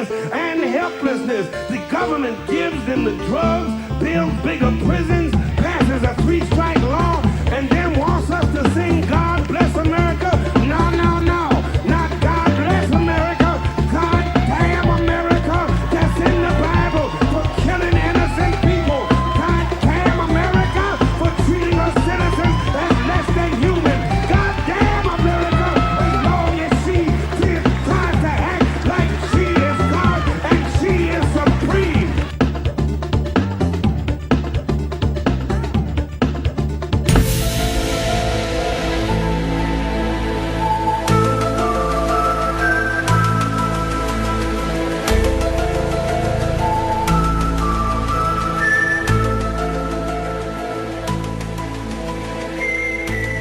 loneliness and helplessness. The government gives them the drugs, builds bigger prisons, passes a 3-strike law, and then wants us to sing God Bless America. No, no, no, not God Bless America. God damn America. That's in the Bible for killing innocent people. God damn America for treating us citizens as less than human. God damn America as long as she tries to act like she is God and she is supreme.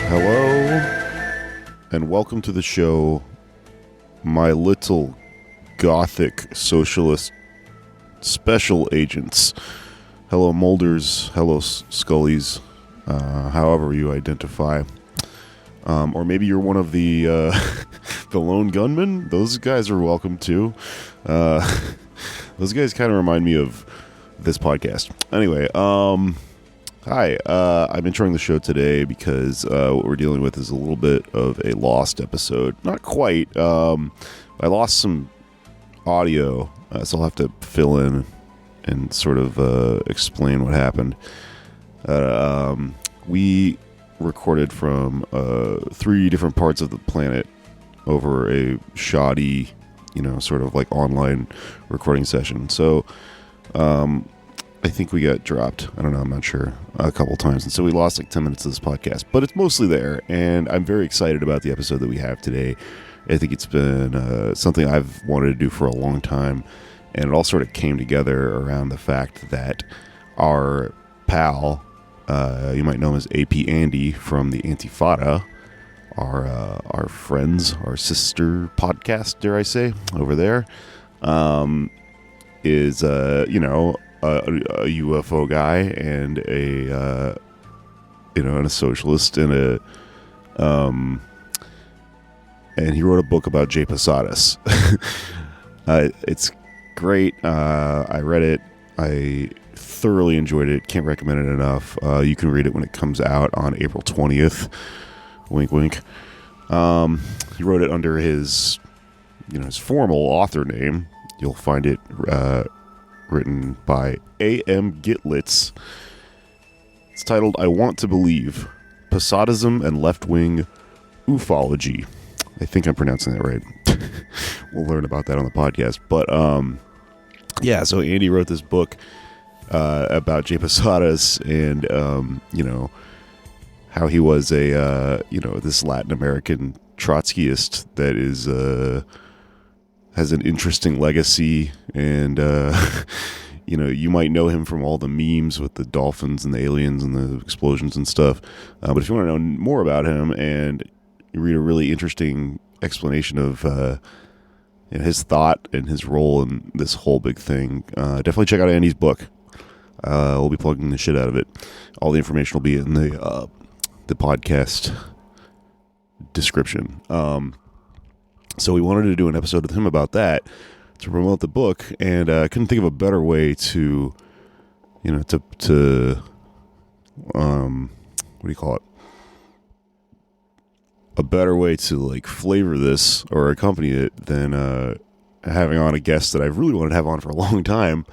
Hello, and welcome to the show, my little gothic socialist special agents. Hello, Molders. Hello, Scullies. However you identify. Or maybe you're one of the the lone gunmen. Those guys are welcome too. Those guys kind of remind me of this podcast. Anyway, hi, I'm introing the show today because what we're dealing with is a little bit of a lost episode. Not quite. I lost some audio, so I'll have to fill in and sort of explain what happened. We recorded from 3 different parts of the planet over a shoddy, sort of like online recording session. So, I think we got dropped. I don't know. I'm not sure. A couple times. And so we lost like 10 minutes of this podcast. But it's mostly there. And I'm very excited about the episode that we have today. I think it's been something I've wanted to do for a long time. And it all sort of came together around the fact that our pal, you might know him as AP Andy from the Antifada, our friends, our sister podcast, dare I say, over there, is, a UFO guy and and a socialist and and he wrote a book about Posadas. It's great. I read it. I thoroughly enjoyed it. Can't recommend it enough. You can read it when it comes out on April 20th. Wink, wink. He wrote it under his formal author name. You'll find it, written by A.M. Gittlitz. It's titled, I Want to Believe, Posadism and Left-Wing Ufology. I think I'm pronouncing that right. We'll learn about that on the podcast. But, so Andy wrote this book about Posadas and, how he was this Latin American Trotskyist that is, has an interesting legacy, and you might know him from all the memes with the dolphins and the aliens and the explosions and stuff. But if you want to know more about him and you read a really interesting explanation of his thought and his role in this whole big thing, definitely check out Andy's book. We'll be plugging the shit out of it. All the information will be in the podcast description. So we wanted to do an episode with him about that to promote the book, and I couldn't think of a better way to, what do you call it? A better way to like flavor this or accompany it than having on a guest that I've really wanted to have on for a long time,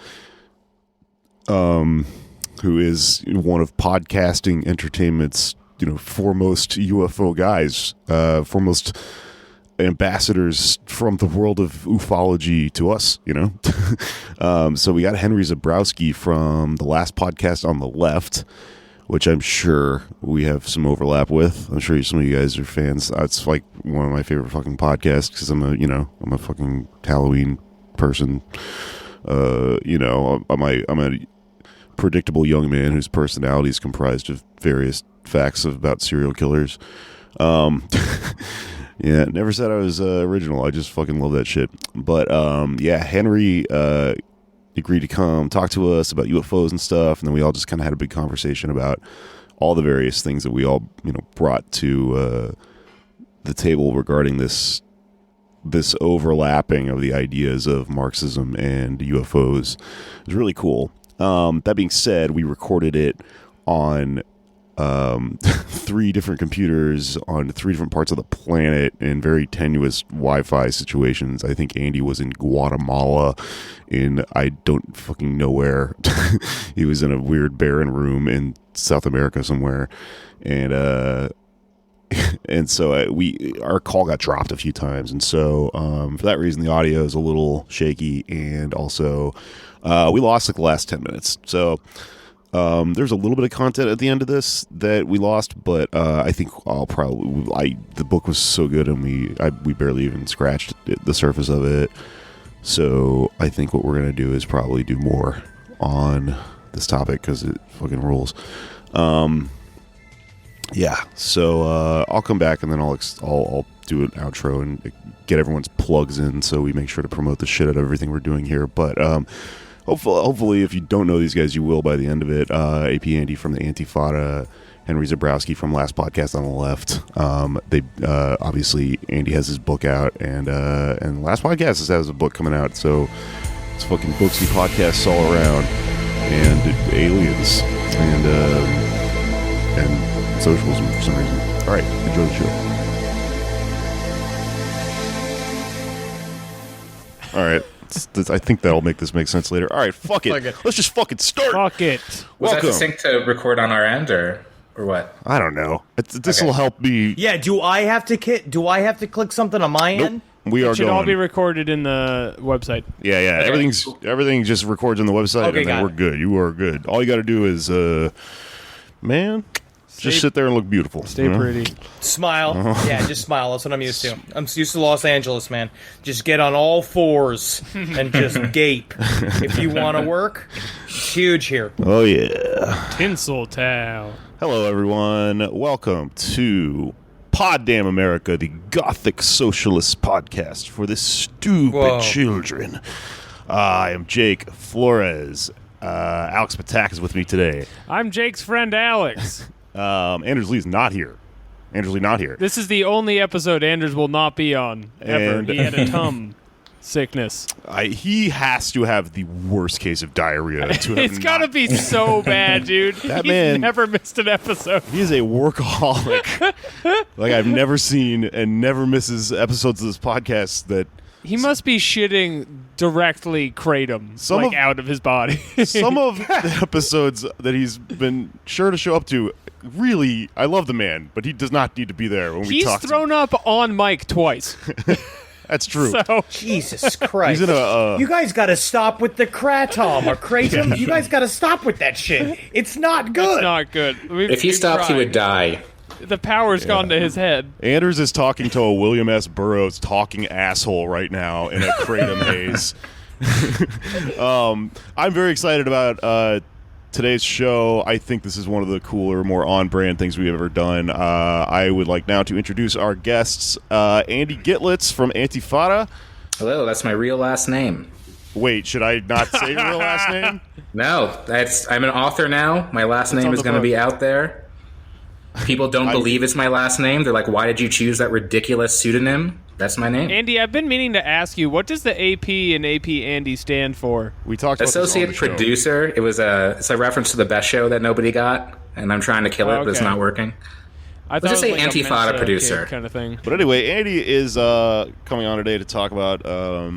who is one of podcasting entertainment's foremost UFO guys, foremost ambassadors from the world of ufology to us, so we got Henry Zebrowski from the last podcast on the left, which I'm sure we have some overlap with. I'm sure some of you guys are fans. It's like one of my favorite fucking podcasts because I'm a fucking Halloween person. I'm a predictable young man whose personality is comprised of various facts about serial killers. Yeah, never said I was original. I just fucking love that shit. But, Henry agreed to come talk to us about UFOs and stuff, and then we all just kind of had a big conversation about all the various things that we all, brought to the table regarding this this overlapping of the ideas of Marxism and UFOs is really cool. That being said, we recorded it on 3 different computers on 3 different parts of the planet in very tenuous Wi-Fi situations. I think Andy was in Guatemala, in I don't fucking know where. He was in a weird barren room in South America somewhere, and so our call got dropped a few times, and so for that reason the audio is a little shaky, and also we lost like the last 10 minutes. So there's a little bit of content at the end of this that we lost, but I think the book was so good, and we barely even scratched the surface of it. So I think what we're gonna do is probably do more on this topic because it fucking rules. Yeah. So I'll come back and then I'll do an outro and get everyone's plugs in, so we make sure to promote the shit out of everything we're doing here. But hopefully, if you don't know these guys, you will by the end of it. AP Andy from the Antifada, Henry Zebrowski from Last Podcast on the Left. They obviously Andy has his book out, and Last Podcast has a book coming out. So it's fucking booksy podcasts all around, and aliens, and socialism for some reason. All right, enjoy the show. All right. I think that'll make this make sense later. All right, fuck it. Let's just fucking start. Fuck it. Was that sync to record on our end, or what? I don't know. This will help me. Yeah. Do I have to click something on my end? We are It should going. all be recorded in the website. Yeah. Okay. Everything just records on the website, Okay, and then we're good. You are good. All you got to do is, just sit there and look beautiful. Stay pretty. Smile. Yeah, just smile. That's what I'm used to. I'm used to Los Angeles, man. Just get on all fours and just gape. If you want to work, it's huge here. Oh yeah. Tinseltown. Hello, everyone. Welcome to Pod Damn America, the Gothic Socialist podcast for the stupid children. I am Jake Flores. Alex Patak is with me today. I'm Jake's friend Alex. Anders Lee's not here. Anders Lee not here. This is the only episode Anders will not be on ever. And- he had a tum sickness. He has to have the worst case of diarrhea. It's gotta be so bad, dude. That He's man- never missed an episode. He is a workaholic. Like I've never seen, and never misses episodes of this podcast. That He must be shitting directly kratom, out of his body. some of the episodes that he's been sure to show up to, really, I love the man, but he does not need to be there when we He's talk. thrown up on mic twice. That's true. So Jesus Christ. He's in a. You guys got to stop with the kratom or kratom. You guys got to stop with that shit. It's not good. it's not good. If he stopped, he would die. The power's gone to his head. Anders is talking to a William S. Burroughs talking asshole right now in a kratom haze. I'm very excited about today's show. I think this is one of the cooler, more on-brand things we've ever done. I would like now to introduce our guests. Andy Gittlitz from Antifada. Hello, that's my real last name. Wait, should I not say your real last name? No, I'm an author now. My last name on is the going to book. be out there. People don't believe it's my last name. They're like, why did you choose that ridiculous pseudonym? That's my name. Andy, I've been meaning to ask you, what does the AP and AP Andy stand for? We talked about Associate this on the show. producer. It's a reference to the best show that nobody got, and I'm trying to kill it, but it's Okay. not working. I thought just it was say like a Antifada Mensa producer. kid kind of thing. But anyway, Andy is coming on today to talk about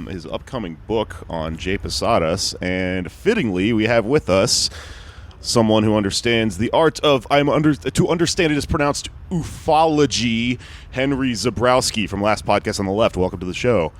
his upcoming book on J. Posadas, and fittingly, we have with us someone who understands the art of to understand it is pronounced ufology. Henry Zebrowski from Last Podcast on the Left. Welcome to the show.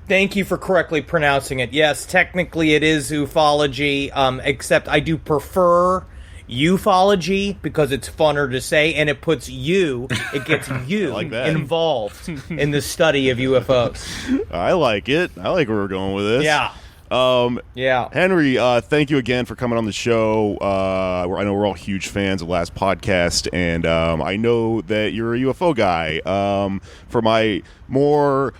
Thank you for correctly pronouncing it. Yes, technically it is ufology, except I do prefer ufology because it's funner to say, and it gets you like that. involved in the study of UFOs. I like it. I like where we're going with this. Yeah. Yeah. Henry, thank you again for coming on the show. I know we're all huge fans of Last Podcast, and I know that you're a UFO guy. For my more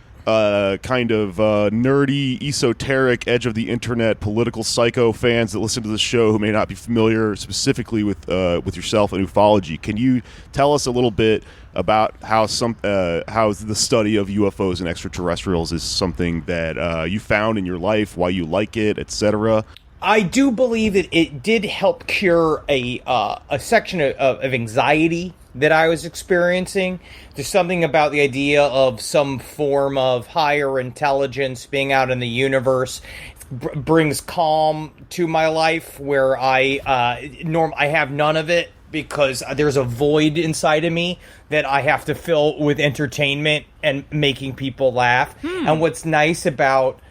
kind of nerdy, esoteric, edge of the internet, political psycho fans that listen to the show who may not be familiar specifically with yourself and ufology. Can you tell us a little bit about how the study of UFOs and extraterrestrials is something that you found in your life, why you like it, etc.? I do believe that it did help cure a section of anxiety that I was experiencing. There's something about the idea of some form of higher intelligence being out in the universe brings calm to my life, where I have none of it, because there's a void inside of me that I have to fill with entertainment and making people laugh. And what's nice about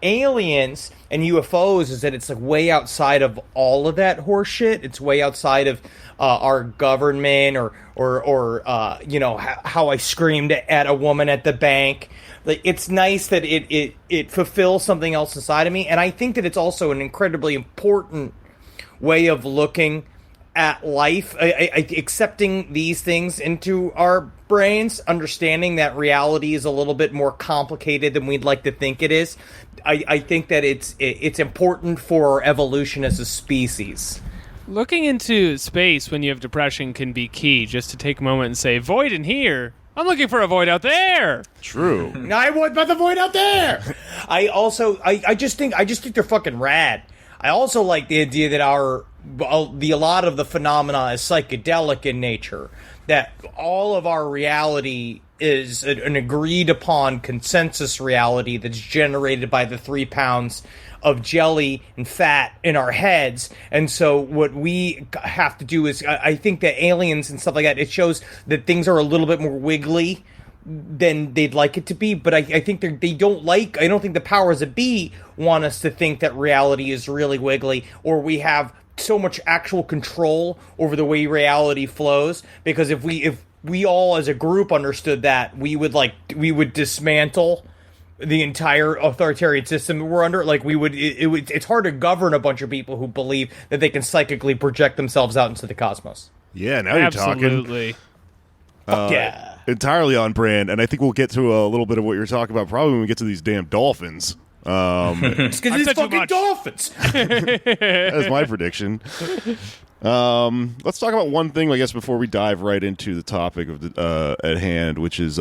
aliens and UFOs is that it's like way outside of all of that horseshit. It's way outside of our government or how I screamed at a woman at the bank. Like, it's nice that it fulfills something else inside of me, and I think that it's also an incredibly important way of looking at life, accepting these things into our brains, understanding that reality is a little bit more complicated than we'd like to think it is. I think that it's important for our evolution as a species. Looking into space when you have depression can be key, just to take a moment and say, void in here. I'm looking for a void out there. True. I want the void out there. I just think they're fucking rad. I also like the idea that a lot of the phenomena is psychedelic in nature, that all of our reality is an agreed upon consensus reality that's generated by the 3 pounds of jelly and fat in our heads. And so what we have to do is, I think that aliens and stuff like that, it shows that things are a little bit more wiggly than they'd like it to be, but I think I don't think the powers that be want us to think that reality is really wiggly, or we have so much actual control over the way reality flows. Because if we all as a group understood that, we would dismantle the entire authoritarian system we're under. Like, it's hard to govern a bunch of people who believe that they can psychically project themselves out into the cosmos. Yeah, now you're talking. Absolutely. Yeah. Entirely on brand, and I think we'll get to a little bit of what you're talking about probably when we get to these damn dolphins. It's because it's fucking dolphins. That is my prediction. Let's talk about one thing, I guess, before we dive right into the topic of at hand, which is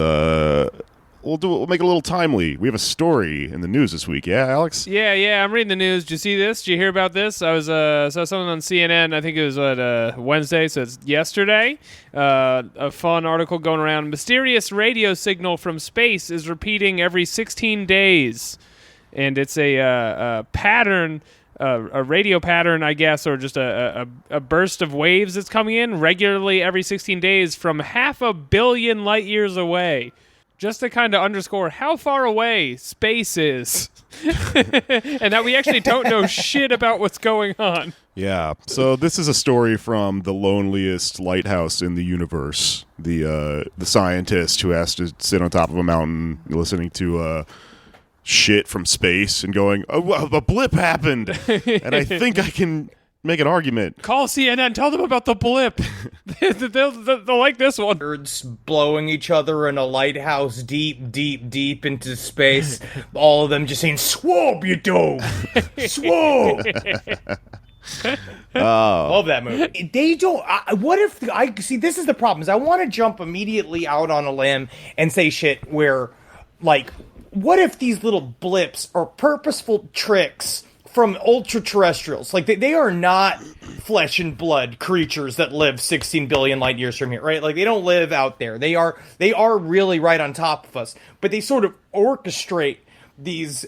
we'll make it a little timely. We have a story in the news this week. Yeah, Alex? Yeah, I'm reading the news. Did you see this? Did you hear about this? I was saw something on CNN. I think it was Wednesday, so it's yesterday. A fun article going around. Mysterious radio signal from space is repeating every 16 days. And it's a pattern, a radio pattern, I guess, or just a burst of waves that's coming in regularly every 16 days from 500 million light years away. Just to kind of underscore how far away space is. And that we actually don't know shit about what's going on. Yeah. So this is a story from the loneliest lighthouse in the universe. The scientist who has to sit on top of a mountain listening to shit from space and going, oh, a blip happened. And I think I can make an argument. Call CNN, tell them about the blip. They'll like this one. Birds blowing each other in a lighthouse deep, deep, deep into space. All of them just saying, "Swoop, you do! Swoop!" Love that movie. They don't. What if I see? This is the problem. Is I want to jump immediately out on a limb and say shit where, like, what if these little blips are purposeful tricks from ultra-terrestrials? Like, they are not flesh and blood creatures that live 16 billion light years from here, right? Like, they don't live out there. They are really right on top of us, but they sort of orchestrate these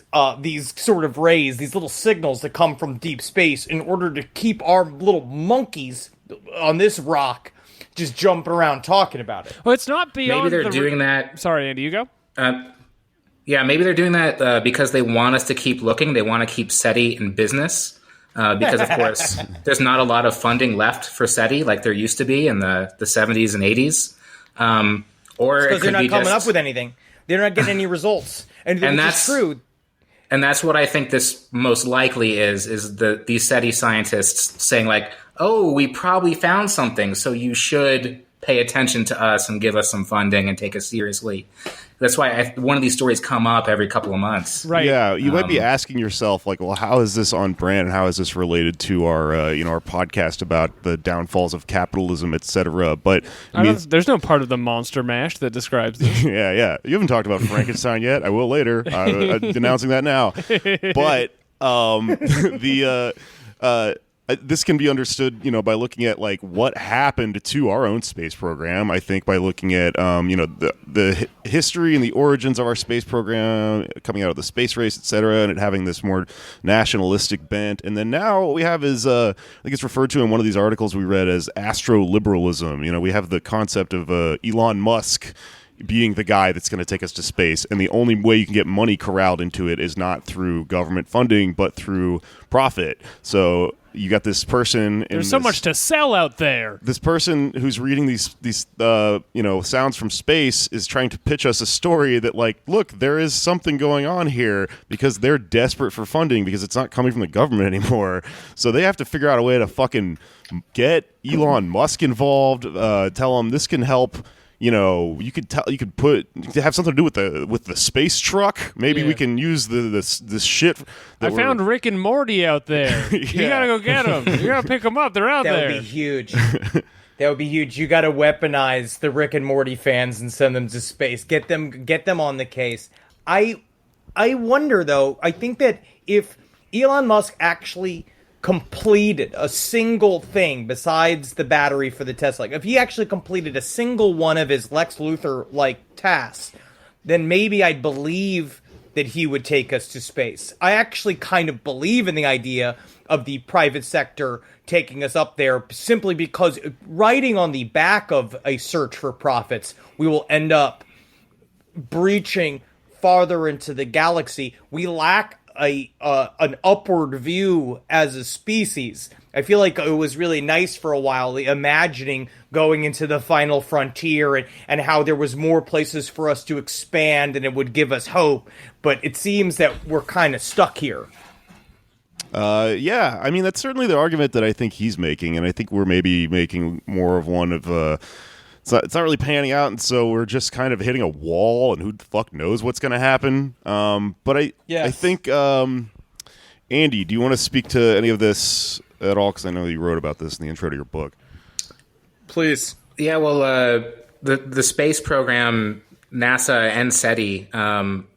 sort of rays, these little signals that come from deep space in order to keep our little monkeys on this rock just jumping around talking about it. Well, it's not beyond. Maybe they're doing that. Sorry, Andy, you go. Yeah, maybe they're doing that because they want us to keep looking. They want to keep SETI in business because, of course, there's not a lot of funding left for SETI like there used to be in the 70s and 80s. Or because they're not coming up with anything. They're not getting any results. And that's true. And that's what I think this most likely is these SETI scientists saying, like, oh, we probably found something, so you should pay attention to us and give us some funding and take us seriously. That's why one of these stories come up every couple of months. Right. Yeah, you might be asking yourself, like, well, how is this on brand, and how is this related to our, our podcast about the downfalls of capitalism, etc. But there's no part of the Monster Mash that describes this. yeah. You haven't talked about Frankenstein yet. I will later. I'm denouncing that now. But this can be understood, by looking at like what happened to our own space program. I think by looking at the history and the origins of our space program coming out of the space race, etc., and it having this more nationalistic bent. And then now what we have is, I think it's referred to in one of these articles we read as astro-liberalism. We have the concept of Elon Musk being the guy that's going to take us to space, and the only way you can get money corralled into it is not through government funding, but through profit. So you got this person. There's so much to sell out there. This person who's reading these sounds from space is trying to pitch us a story that, like, look, there is something going on here because they're desperate for funding because it's not coming from the government anymore. So they have to figure out a way to fucking get Elon Musk involved. Tell him this can help. You could have something to do with the space truck. Maybe we can use this shit. I found Rick and Morty out there. You gotta go get them. You gotta pick them up. They're out there. That would be huge. That would be huge. You got to weaponize the Rick and Morty fans and send them to space. Get them on the case. I wonder though. I think that if Elon Musk actually completed a single thing besides the battery for the Tesla, if he actually completed a single one of his Lex Luthor-like tasks, then maybe I'd believe that he would take us to space. I actually kind of believe in the idea of the private sector taking us up there simply because riding on the back of a search for profits, we will end up breaching farther into the galaxy. We lack an upward view as a species. I feel like it was really nice for a while, imagining going into the final frontier and how there was more places for us to expand and it would give us hope. But it seems that we're kind of stuck here. Yeah, I mean, that's certainly the argument that I think he's making, and I think we're maybe making more of one of... It's not really panning out, and so we're just kind of hitting a wall, and who the fuck knows what's going to happen. But I think, Andy, do you want to speak to any of this at all? Because I know you wrote about this in the intro to your book. Please. Yeah, well, the space program, NASA and SETI,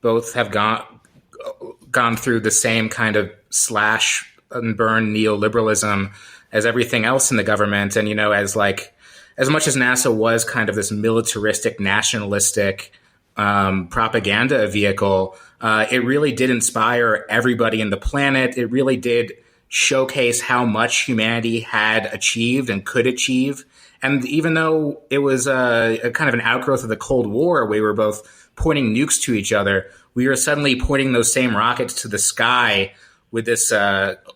both have gone through the same kind of slash and burn neoliberalism as everything else in the government, and as much as NASA was kind of this militaristic, nationalistic propaganda vehicle, it really did inspire everybody in the planet. It really did showcase how much humanity had achieved and could achieve. And even though it was a kind of an outgrowth of the Cold War, we were both pointing nukes to each other, we were suddenly pointing those same rockets to the sky with this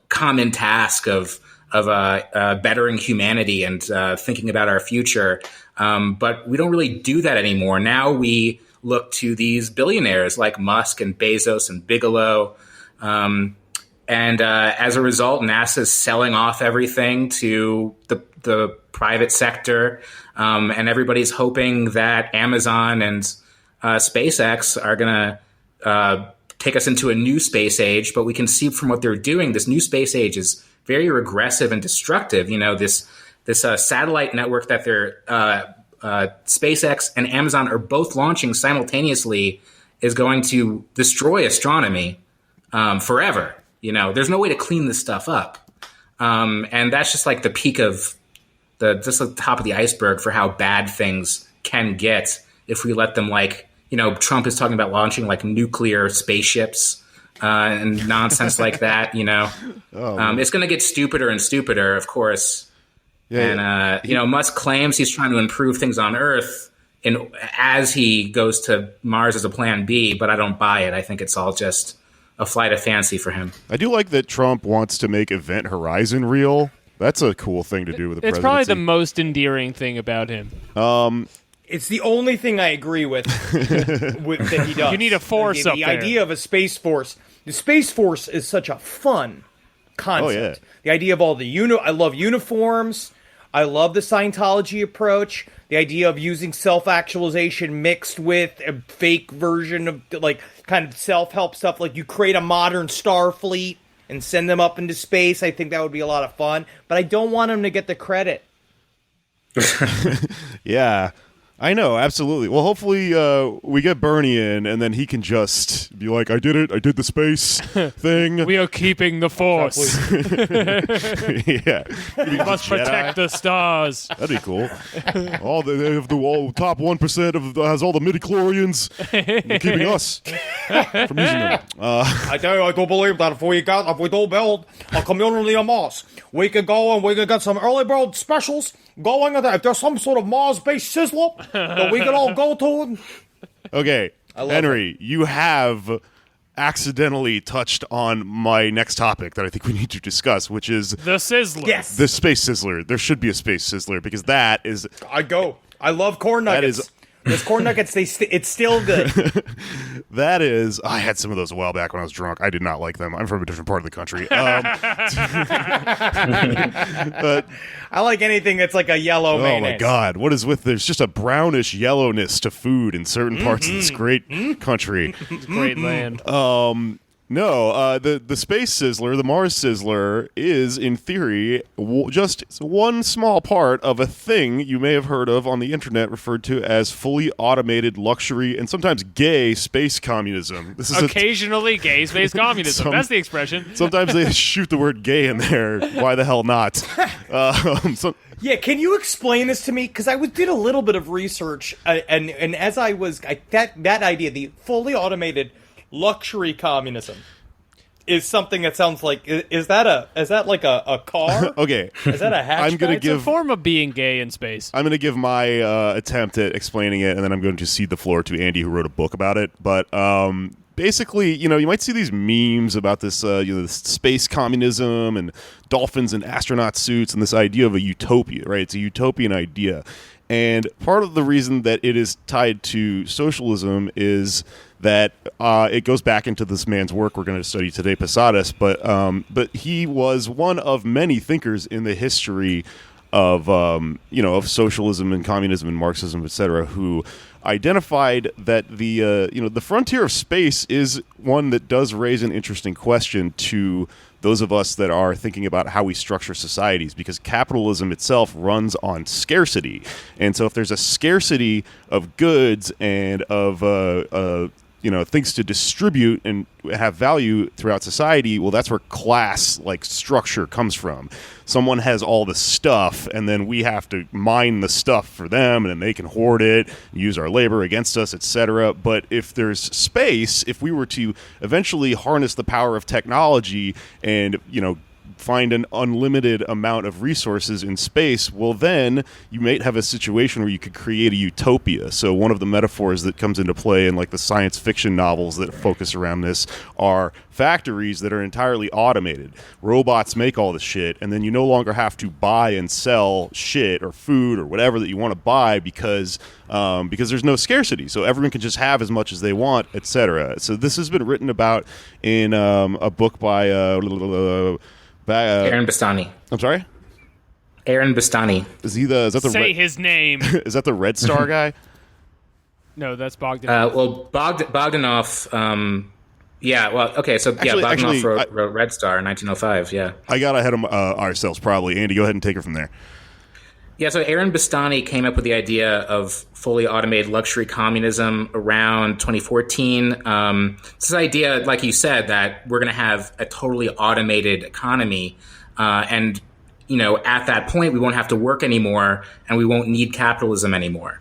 common task of bettering humanity and thinking about our future. But we don't really do that anymore. Now we look to these billionaires like Musk and Bezos and Bigelow. And as a result, NASA is selling off everything to the private sector. And everybody's hoping that Amazon and SpaceX are going to take us into a new space age. But we can see from what they're doing, this new space age is very regressive and destructive. This satellite network that they're SpaceX and Amazon are both launching simultaneously is going to destroy astronomy forever. There's no way to clean this stuff up, and that's just like the peak of the top of the iceberg for how bad things can get if we let them. Trump is talking about launching nuclear spaceships. And nonsense like that, it's going to get stupider and stupider, of course. Yeah, and Musk claims he's trying to improve things on Earth as he goes to Mars as a plan B, but I don't buy it. I think it's all just a flight of fancy for him. I do like that Trump wants to make Event Horizon real. That's a cool thing to do with the presidency. It's probably the most endearing thing about him. It's the only thing I agree with that he does. You need a force up there. The idea of a space force. The Space Force is such a fun concept. Oh, yeah. The idea of all the I love uniforms. I love the Scientology approach. The idea of using self-actualization mixed with a fake version of, like, kind of self-help stuff. Like, you create a modern Starfleet and send them up into space. I think that would be a lot of fun. But I don't want them to get the credit. Yeah. I know, absolutely. Well, hopefully we get Bernie in, and then he can just be like, I did it. I did the space thing. We are keeping the Force. Yeah. We must protect the stars. That'd be cool. They have the top 1% has all the midi-chlorians. They're keeping us from using them. I tell you, I do believe that if we do build a community of Mars, we could go and we could get some early bird specials going. If there's some sort of Mars-based sizzler that we can all go to. Okay, Henry, you have accidentally touched on my next topic that I think we need to discuss, which is the Sizzler. Yes, the Space Sizzler. There should be a Space Sizzler because that is... I love corn nuggets. That is... Those corn nuggets, it's still good. That is... I had some of those a while back when I was drunk. I did not like them. I'm from a different part of the country. But, I like anything that's like a yellow mayonnaise. Oh my God, what is with... There's just a brownish yellowness to food in certain parts of this great country. Great land. No, the Space Sizzler, the Mars Sizzler, is, in theory, just one small part of a thing you may have heard of on the internet referred to as fully automated luxury and sometimes gay space communism. This is occasionally gay space communism. That's the expression. Sometimes they shoot the word gay in there. Why the hell not? Yeah, can you explain this to me? Because I did a little bit of research, and as I was... that idea, the fully automated... luxury communism is something that sounds like is that like a car? Okay, is that a hatchback? It's a form of being gay in space. I'm going to give my attempt at explaining it, and then I'm going to cede the floor to Andy, who wrote a book about it. But basically, you might see these memes about this, this space communism and dolphins and astronaut suits and this idea of a utopia, right? It's a utopian idea. And part of the reason that it is tied to socialism is that it goes back into this man's work we're going to study today, Posadas, but he was one of many thinkers in the history of of socialism and communism and Marxism, etc., who identified that the frontier of space is one that does raise an interesting question to those of us that are thinking about how we structure societies, because capitalism itself runs on scarcity. And so if there's a scarcity of goods and of things to distribute and have value throughout society, well, that's where class structure comes from. Someone has all the stuff, and then we have to mine the stuff for them, and then they can hoard it, use our labor against us, etc. But if there's space, if we were to eventually harness the power of technology and find an unlimited amount of resources in space, well, then you might have a situation where you could create a utopia. So one of the metaphors that comes into play in the science fiction novels that focus around this are factories that are entirely automated. Robots make all the shit, and then you no longer have to buy and sell shit or food or whatever that you want to buy because there's no scarcity. So everyone can just have as much as they want, etc. So this has been written about in a book by Aaron Bastani. I'm sorry? Aaron Bastani. Is that the Say his name. Is that the Red Star guy? No, that's Bogdanov. Bogdanov. Yeah. Well. Okay. So Bogdanov wrote Red Star in 1905. Yeah. I got ahead of ourselves probably. Andy, go ahead and take it from there. Yeah, so Aaron Bastani came up with the idea of fully automated luxury communism around 2014. This idea, like you said, that we're going to have a totally automated economy. And, at that point, we won't have to work anymore and we won't need capitalism anymore.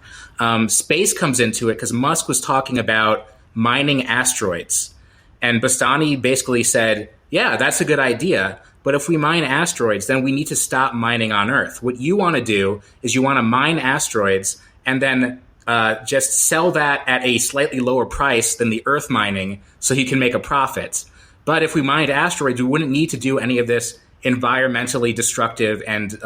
Space comes into it because Musk was talking about mining asteroids. And Bastani basically said, yeah, that's a good idea. But if we mine asteroids, then we need to stop mining on Earth. What you want to do is you want to mine asteroids and then just sell that at a slightly lower price than the Earth mining so you can make a profit. But if we mined asteroids, we wouldn't need to do any of this environmentally destructive and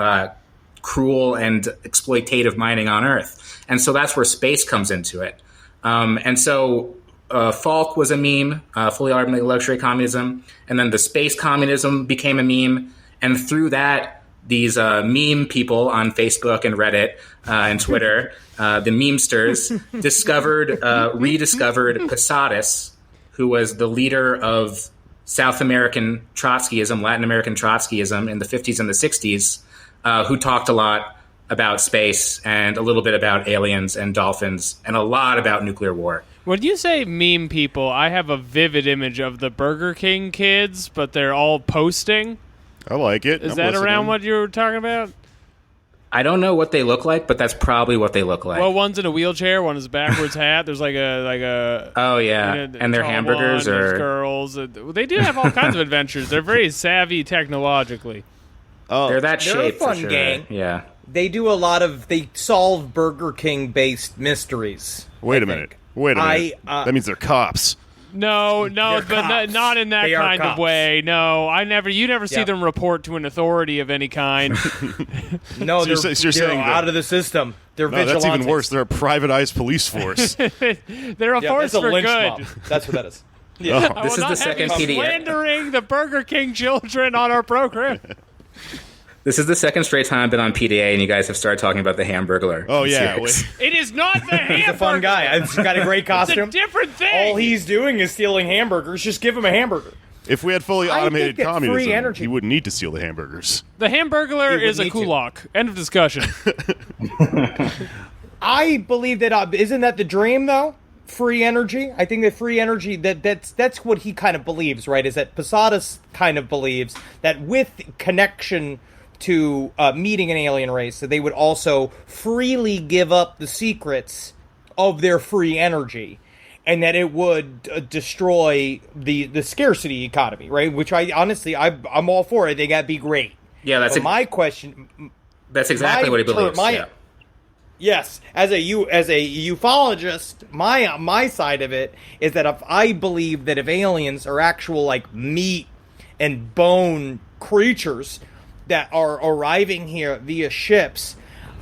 cruel and exploitative mining on Earth. And so that's where space comes into it. And so Falk was a meme, fully automated luxury communism, and then the space communism became a meme, and through that, these meme people on Facebook and Reddit and Twitter, the memesters, rediscovered Posadas, who was the leader of South American Trotskyism, Latin American Trotskyism in the 50s and the 60s, who talked a lot about space and a little bit about aliens and dolphins and a lot about nuclear war. When you say meme people, I have a vivid image of the Burger King kids, but they're all posting. I like it. Is I'm that listening. around what you were talking about? I don't know what they look like, but that's probably what they look like. Well, one's in a wheelchair, one is backwards hat. There's like a. Oh yeah, and their tall hamburgers one, there's are girls. They do have all kinds of adventures. They're very savvy technologically. Oh, they're that They're a shape fun for sure. gang. Yeah. They do a lot of. They solve Burger King based mysteries. Wait I a minute. think. Wait a minute. that means they're cops. No, They're but cops. not in that They are kind of cops. way. No, you never see Yep. them report to an authority of any kind. No, So you're they're saying that- out of the system. They're No, that's vigilantes. even worse. They're a privatized police force. They're a Yeah, force that's a for lynch good. mob. That's what that is. Oh. I This will is the not have you second PDA. slandering the Burger King children on our program. This is the second straight time I've been on PDA, and you guys have started talking about the Hamburglar. Oh, yeah. Series. It is not the hamburger. He's a fun guy. He's got a great It's a costume. different thing. All he's doing is stealing hamburgers. Just give him a hamburger. If we had fully I automated think that free communism, energy- he wouldn't need to steal the hamburgers. The Hamburglar He would is a need to. kulak. End of discussion. I believe that isn't that the dream though? Free energy. I think that free energy that's what he kind of believes, right? Is that Posadas kind of believes that with connection to meeting an alien race, that they would also freely give up the secrets of their free energy, and that it would destroy the scarcity economy, right? Which I honestly I'm all for it. They got to be great. Yeah, But my question. that's exactly what he believes. Yeah. Yes, as a ufologist, my side of it is that if I believe that if aliens are actual like meat and bone creatures that are arriving here via ships,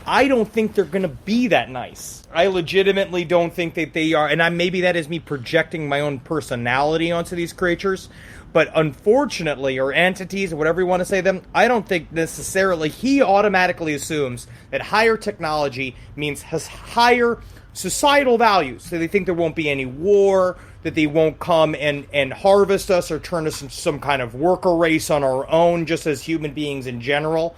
I don't think they're going to be that nice. I legitimately don't think that they are, and maybe that is me projecting my own personality onto these creatures. But unfortunately, or entities, or whatever you want to say them, I don't think necessarily, he automatically assumes that higher technology means has higher societal values. So they think there won't be any war, that they won't come and harvest us or turn us into some kind of worker race on our own, just as human beings in general.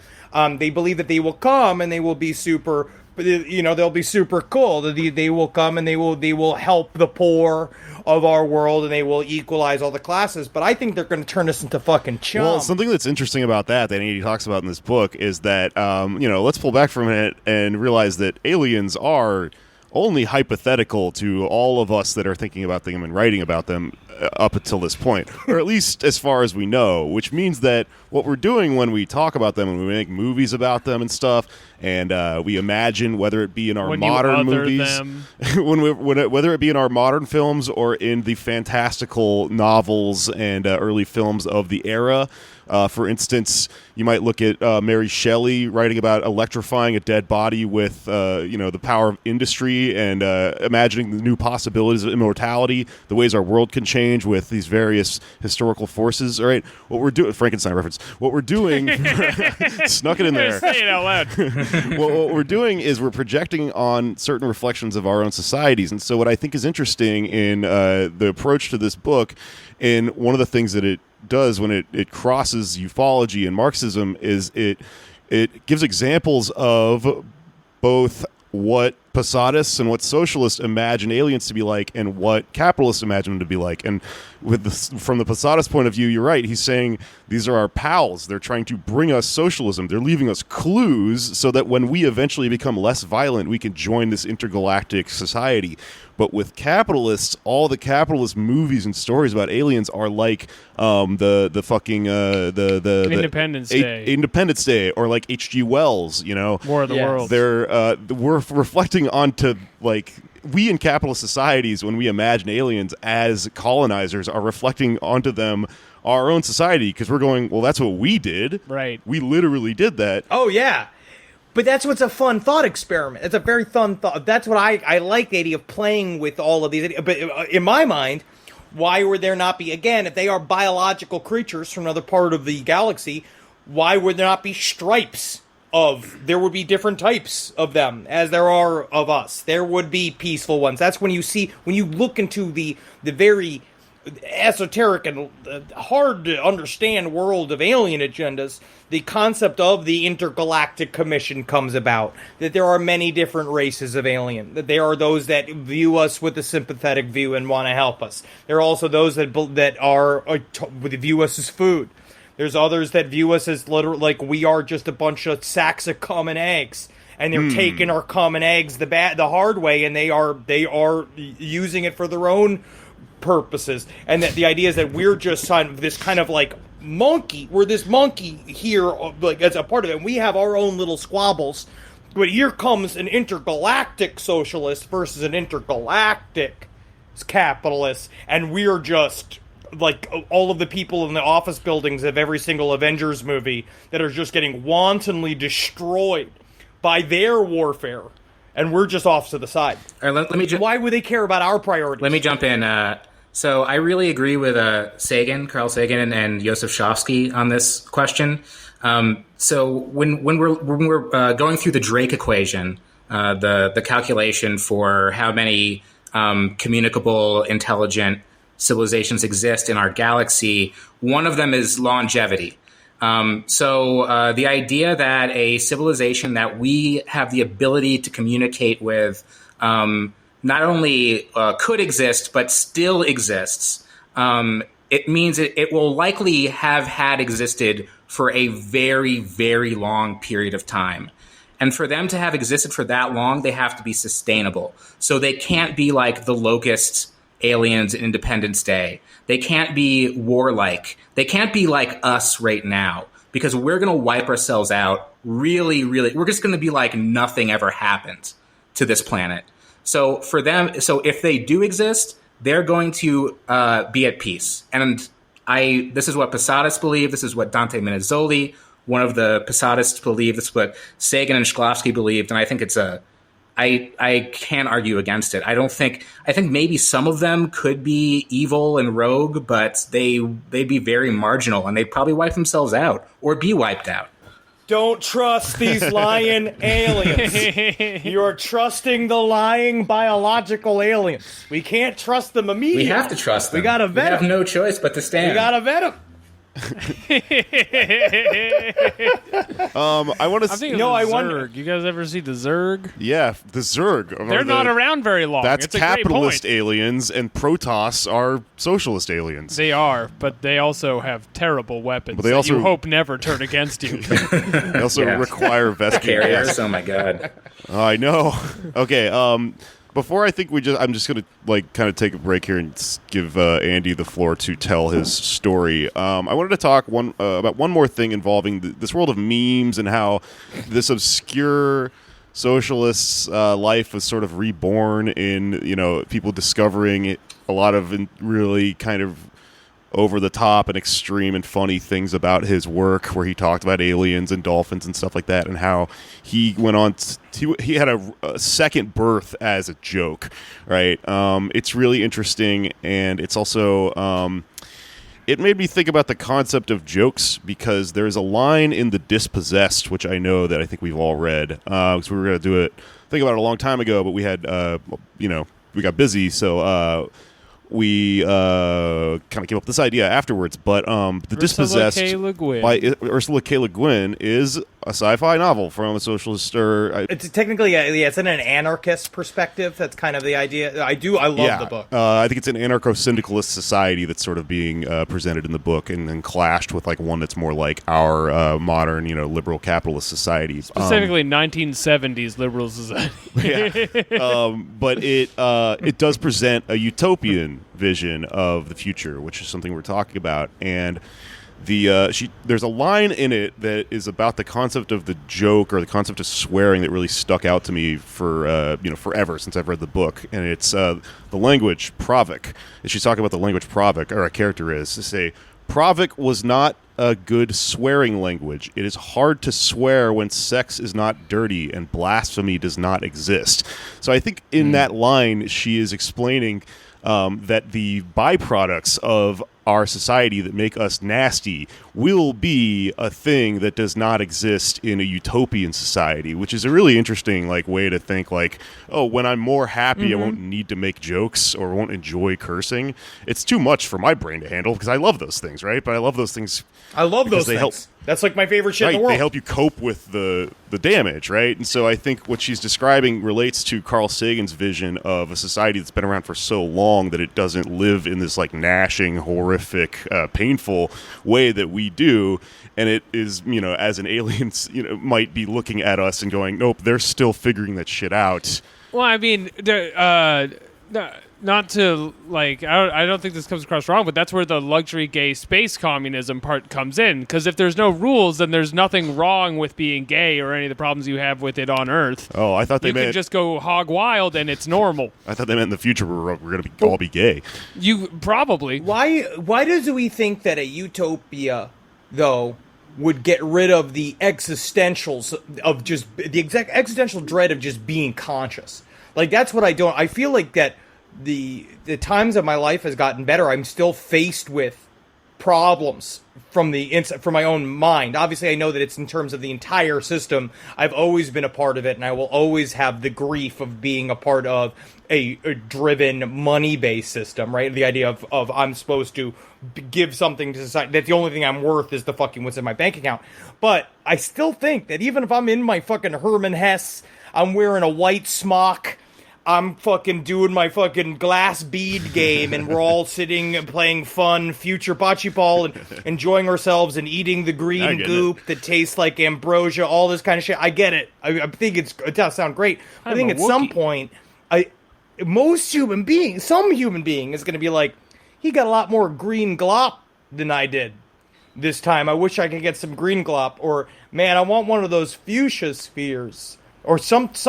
They believe that they will come and they will be super, they'll be super cool. They will come and they will help the poor of our world, and they will equalize all the classes. But I think they're going to turn us into fucking chum. Well, something that's interesting about that he talks about in this book is that, let's pull back from it and realize that aliens are only hypothetical to all of us that are thinking about them and writing about them up until this point, or at least as far as we know, which means that what we're doing when we talk about them, when we make movies about them and stuff, and we imagine, whether it be in our When you modern other movies, them. whether it be in our modern films or in the fantastical novels and early films of the era. For instance, you might look at Mary Shelley writing about electrifying a dead body with, the power of industry and imagining the new possibilities of immortality, the ways our world can change with these various historical forces. All right, what we're doing, Frankenstein reference. What we're doing, snuck it in there. Say it out loud. Well, what we're doing is we're projecting on certain reflections of our own societies. And so what I think is interesting in the approach to this book, and one of the things that it does when it crosses ufology and Marxism, is it gives examples of both what Posadists and what socialists imagine aliens to be like and what capitalists imagine them to be like. And from the Posadist point of view, you're right. He's saying these are our pals. They're trying to bring us socialism. They're leaving us clues so that when we eventually become less violent, we can join this intergalactic society. But with capitalists, all the capitalist movies and stories about aliens are like the fucking the Independence Day. Independence Day, or like H.G. Wells. War of the Yes. Worlds. We're reflecting onto, like, we in capitalist societies, when we imagine aliens as colonizers, are reflecting onto them our own society, because we're going, well, that's what we did. Right. We literally did that. Oh, yeah. But that's what's a fun thought experiment. It's a very fun thought. That's what I like, the idea of playing with all of these. But in my mind, why would there not be, again, if they are biological creatures from another part of the galaxy, why would there not be stripes there would be different types of them as there are of us. There would be peaceful ones. That's when you look into the very esoteric and hard to understand world of alien agendas, the concept of the Intergalactic Commission comes about, that there are many different races of alien, that there are those that view us with a sympathetic view and want to help us. There are also those that view us as food. There's others that view us as literally like we are just a bunch of sacks of common eggs, and they're taking our common eggs the hard way, and they are using it for their own purposes. And that the idea is that we're just this kind of like monkey. We're this monkey here, like as a part of it. And we have our own little squabbles, but here comes an intergalactic socialist versus an intergalactic capitalist, and we're just like all of the people in the office buildings of every single Avengers movie that are just getting wantonly destroyed by their warfare, and we're just off to the side. All right, let me why would they care about our priorities? Let me jump in. So I really agree with Carl Sagan and Joseph Shofsky on this question. So when we're going through the Drake equation, the calculation for how many communicable, intelligent civilizations exist in our galaxy, one of them is longevity. So the idea that a civilization that we have the ability to communicate with not only could exist, but still exists, it means it will likely have had existed for a very, very long period of time. And for them to have existed for that long, they have to be sustainable. So they can't be like the locust aliens in Independence Day. They can't be warlike. They can't be like us right now, because we're going to wipe ourselves out really, really. We're just going to be like nothing ever happened to this planet. So for them, so if they do exist, they're going to be at peace. And this is what Posadas believe. This is what Dante Menizzoli, one of the Posadists, believe. This is what Sagan and Shklovsky believed. And I think I can't argue against it. I think maybe some of them could be evil and rogue, but they'd be very marginal, and they'd probably wipe themselves out or be wiped out. Don't trust these lying aliens. You're trusting the lying biological aliens. We can't trust them immediately. We have to trust them. We gotta vet them. We have no choice but to stand. We gotta vet them. I want to. I wonder. You guys ever see the Zerg? Yeah, the Zerg. They're not around very long. That's it's a capitalist great point. aliens, and Protoss are socialist aliens. They are, but they also have terrible weapons. But they also you hope never turn against you. They also require vesting carriers. Oh my god! I know. Okay. Before I'm just gonna kind of take a break here and give Andy the floor to tell his story. I wanted to talk about one more thing involving this world of memes and how this obscure socialist's life was sort of reborn in people discovering a lot of really kind of over the top and extreme and funny things about his work, where he talked about aliens and dolphins and stuff like that, and how he went on he had a second birth as a joke, right? It's really interesting, and it's also it made me think about the concept of jokes, because there's a line in The Dispossessed, which I know that I think we've all read, because we were going to think about it a long time ago, but we had we got busy, so we kind of came up with this idea afterwards, but The Dispossessed by Ursula K. Le Guin is a sci-fi novel from a socialist. It's technically, it's in an anarchist perspective. That's kind of the idea. I love the book. I think it's an anarcho-syndicalist society that's sort of being presented in the book, and then clashed with one that's more like our modern, liberal capitalist society. Specifically, 1970s liberal society. But it does present a utopian vision of the future, which is something we're talking about, and there's a line in it that is about the concept of the joke, or the concept of swearing, that really stuck out to me for forever since I've read the book, and it's the language Pravik. And she's talking about the language Pravik, or a character is to say, Pravik was not a good swearing language. It is hard to swear when sex is not dirty and blasphemy does not exist. So I think in that line she is explaining that the byproducts of our society that make us nasty will be a thing that does not exist in a utopian society, which is a really interesting way to think oh, when I'm more happy, I won't need to make jokes or won't enjoy cursing. It's too much for my brain to handle because I love those things, right? But I love those things. I love those things. Help. That's my favorite shit in the world. They help you cope with the damage, right? And so I think what she's describing relates to Carl Sagan's vision of a society that's been around for so long that it doesn't live in this gnashing, horrific, painful way that we do. And it is, as an alien, might be looking at us and going, nope, they're still figuring that shit out. Well, I mean, not to I don't think this comes across wrong, but that's where the luxury gay space communism part comes in. Because if there's no rules, then there's nothing wrong with being gay or any of the problems you have with it on Earth. Oh, I thought they meant... You can just go hog wild and it's normal. I thought they meant in the future we're going to all be gay. You probably. Why does we think that a utopia, though, would get rid of the existentials of just... the existential dread of just being conscious? That's what I don't... I feel like that the times of my life has gotten better. I'm still faced with problems from my own mind. Obviously, I know that it's in terms of the entire system. I've always been a part of it, and I will always have the grief of being a part of a driven, money-based system, right? The idea of I'm supposed to give something to society, that the only thing I'm worth is the fucking what's in my bank account. But I still think that even if I'm in my fucking Herman Hesse, I'm wearing a white smock, I'm fucking doing my fucking glass bead game, and we're all sitting and playing fun future bocce ball and enjoying ourselves and eating the green goop that tastes like ambrosia, all this kind of shit. I get it. I think it does sound great. I think at some point, some human being is going to be like, he got a lot more green glop than I did this time. I wish I could get some green glop. Or, man, I want one of those fuchsia spheres. Or something's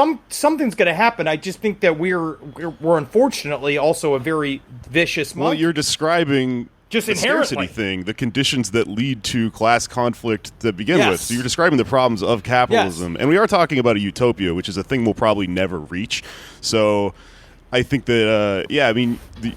going to happen. I just think that we're unfortunately also a very vicious monkey. Well, you're describing just the inherently scarcity thing, the conditions that lead to class conflict to begin Yes. with. So you're describing the problems of capitalism. Yes. And we are talking about a utopia, which is a thing we'll probably never reach. So I think that,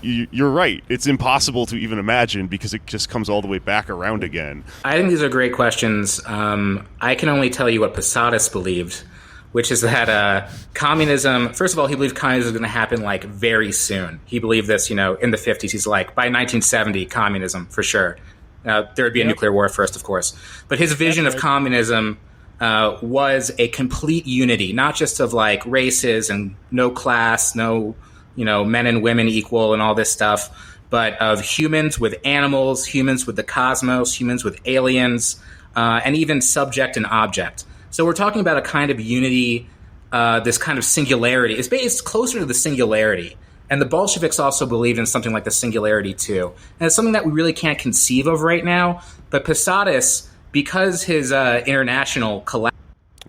you're right. It's impossible to even imagine because it just comes all the way back around again. I think these are great questions. I can only tell you what Posadas believed, which is that communism, first of all, he believed communism was going to happen very soon. He believed this, in the 50s. He's by 1970, communism, for sure. There would be a nuclear war first, of course. But his vision of communism was a complete unity, not just of races and no class, no, men and women equal and all this stuff, but of humans with animals, humans with the cosmos, humans with aliens, and even subject and object. So we're talking about a kind of unity, this kind of singularity. It's closer to the singularity. And the Bolsheviks also believed in something like the singularity, too. And it's something that we really can't conceive of right now. But Posadas, because his international collapse...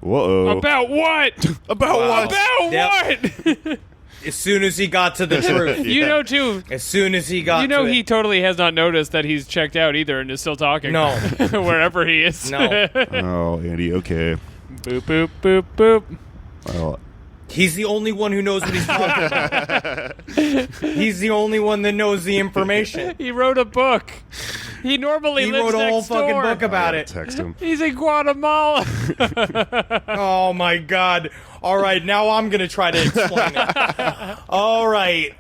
Whoa. About what? About what? About what? As soon as he got to the truth. You know, too. As soon as he got to he it. totally has not noticed that he's checked out either and is still talking. No. Wherever he is. No. Oh, Andy, okay. Boop, boop, boop, boop. Well, He's the only one who knows what he's talking about. He's the only one that knows the information. He wrote a book. He normally lives wrote a whole next fucking door. book about I it. gotta text him. He's in Guatemala. Oh my god. All right, now I'm going to try to explain it. All right.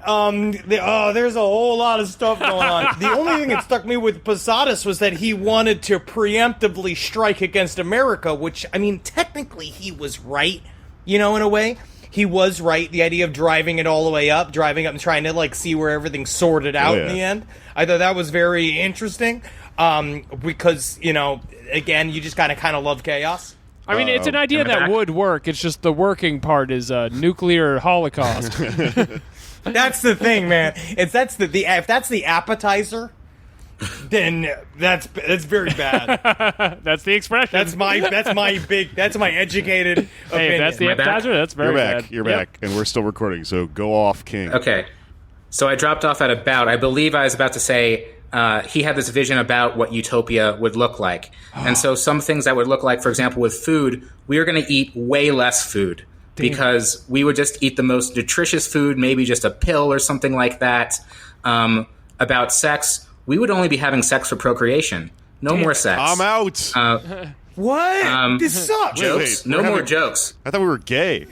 There's a whole lot of stuff going on. The only thing that stuck me with Posadas was that he wanted to preemptively strike against America, which, I mean, technically he was right, in a way. He was right. The idea of driving it all the way up, and trying to, see where everything's sorted out in the end. I thought that was very interesting because, again, you just kind of love chaos. I mean, it's an idea that would work. It's just the working part is nuclear holocaust. That's the thing, man. If that's the appetizer, then that's very bad. That's the expression. That's my educated opinion. Hey, if that's the appetizer, that's very bad. You're back, and we're still recording, so go off, King. Okay. So I dropped off at about, I believe I was about to say, he had this vision about what utopia would look like. And so some things that would look like, for example, with food, we are going to eat way less food because we would just eat the most nutritious food, maybe just a pill or something like that. About sex, we would only be having sex for procreation. No more sex. I'm out. What? This sucks. Jokes? Wait, No we're more having- jokes. I thought we were gay.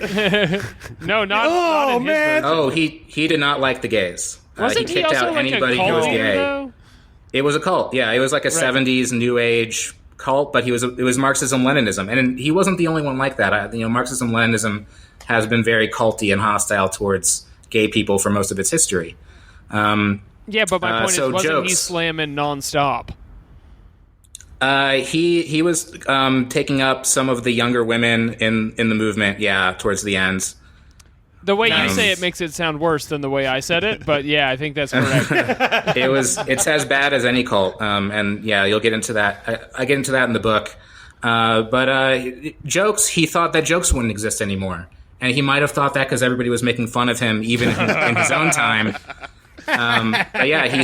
No, not Oh, in his man. version. Oh, he did not like the gays. Wasn't he he kicked also out like anybody a cult who was leader, gay. though? It was a cult. Yeah, it was like a 70s New Age cult, but it was Marxism-Leninism. And he wasn't the only one like that. Marxism-Leninism has been very culty and hostile towards gay people for most of its history. Yeah, but my point is, so wasn't he jokes. slamming nonstop? He was taking up some of the younger women in the movement, towards the end. The way you say it makes it sound worse than the way I said it, but yeah, I think that's correct. It's as bad as any cult, and you'll get into that. I get into that in the book. But jokes, he thought that jokes wouldn't exist anymore, and he might have thought that because everybody was making fun of him, even in his own time. But yeah, he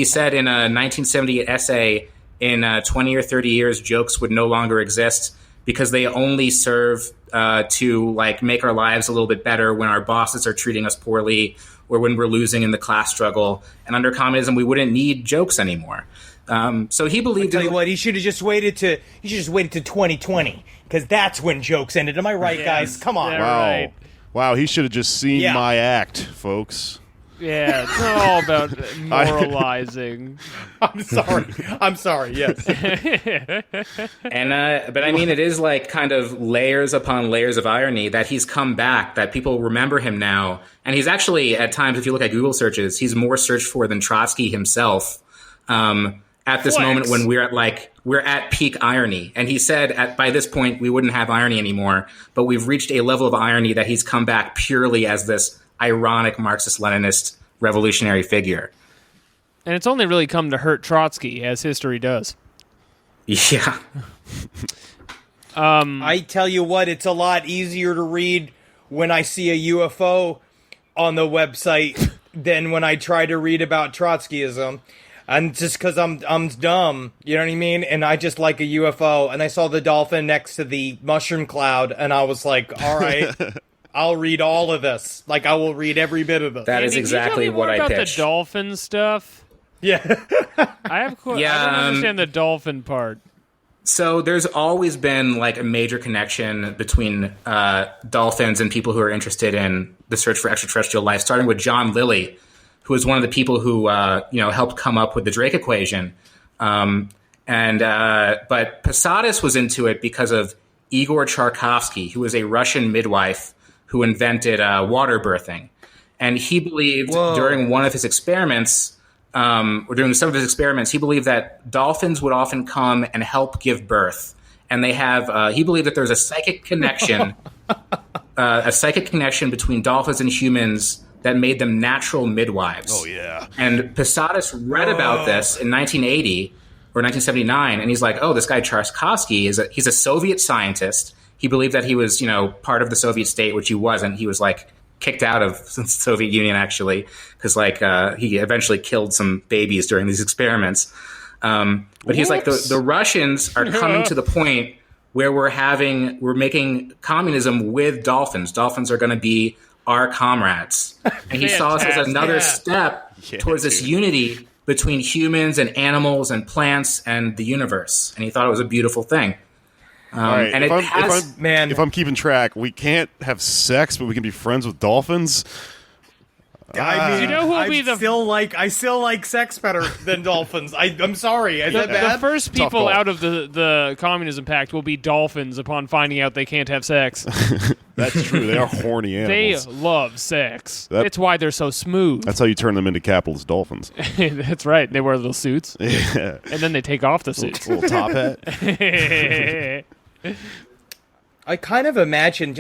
said in a 1978 essay, in 20 or 30 years, jokes would no longer exist because they only serve to like make our lives a little bit better when our bosses are treating us poorly or when we're losing in the class struggle. And under communism, we wouldn't need jokes anymore. So he believed. Tell you what, he should have just waited to 2020 because that's when jokes ended. Am I right, guys? Come on. Yeah. Wow. Right. Wow, he should have just seen Yeah. my act, folks. Yeah, it's not all about moralizing. I'm sorry. Yes. And but I mean, it is like kind of layers upon layers of irony that he's come back, that people remember him now, and he's actually at times, if you look at Google searches, he's more searched for than Trotsky himself. At this Flex. moment when we're at peak irony, and he said by this point we wouldn't have irony anymore, but we've reached a level of irony that he's come back purely as this ironic Marxist-Leninist revolutionary figure. And it's only really come to hurt Trotsky, as history does. Yeah. I tell you what, it's a lot easier to read when I see a UFO on the website than when I try to read about Trotskyism. And just because I'm dumb, you know what I mean? And I just like a UFO. And I saw the dolphin next to the mushroom cloud, and I was like, all right, I'll read all of this. Like, I will read every bit of this. That is Andy, exactly can you tell me what more I about pitched. the dolphin stuff? Yeah. I have I Yeah, don't understand the dolphin part. So there's always been like a major connection between dolphins and people who are interested in the search for extraterrestrial life, starting with John Lilly, who was one of the people who helped come up with the Drake equation. But Posadas was into it because of Igor Charkovsky, who was a Russian midwife who invented water birthing. And he believed during one of his experiments, or during some of his experiments, he believed that dolphins would often come and help give birth. And they have, he believed that there's a psychic connection, between dolphins and humans that made them natural midwives. Oh, yeah. And Posadas read about this in 1980 or 1979, and he's like, oh, this guy Charkovsky, he's a Soviet scientist. He believed that he was, part of the Soviet state, which he wasn't. He was, like, kicked out of the Soviet Union, actually, because, he eventually killed some babies during these experiments. But he's like, the Russians are coming to the point where we're making communism with dolphins. Dolphins are going to be our comrades. And he saw this as another step towards this unity between humans and animals and plants and the universe. And he thought it was a beautiful thing. All right, And if I'm keeping track, we can't have sex, but we can be friends with dolphins. I mean, You know who will be I still like sex better than dolphins. I'm sorry. Is that The bad? first Tough people call. out of the communism pact will be dolphins upon finding out they can't have sex. That's true. They are horny They animals. love sex. That- It's why they're so smooth. That's how you turn them into capitalist dolphins. That's right. They wear little suits, Yeah. and then they take off the suits. Little top hat. I kind of imagine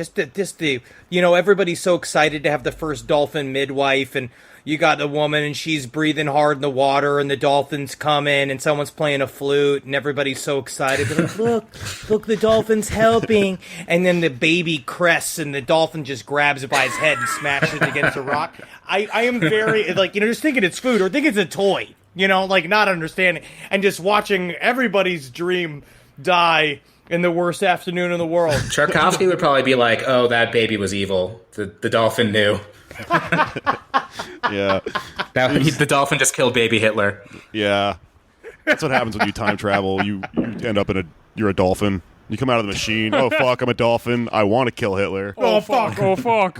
everybody's so excited to have the first dolphin midwife, and you got the woman and she's breathing hard in the water, and the dolphins come in and someone's playing a flute, and everybody's so excited. They're like, look, the dolphin's helping. And then the baby crests and the dolphin just grabs it by his head and smashes it against a rock. I am very, just thinking it's food or think it's a toy, not understanding, and just watching everybody's dream die in the worst afternoon in the world. Tchaikovsky would probably be like, "Oh, that baby was evil. The dolphin knew." Yeah. The dolphin just killed baby Hitler. Yeah. That's what happens when you time travel. You end up you're a dolphin. You come out of the machine. Oh, fuck, I'm a dolphin. I want to kill Hitler. Oh, fuck. Oh, fuck.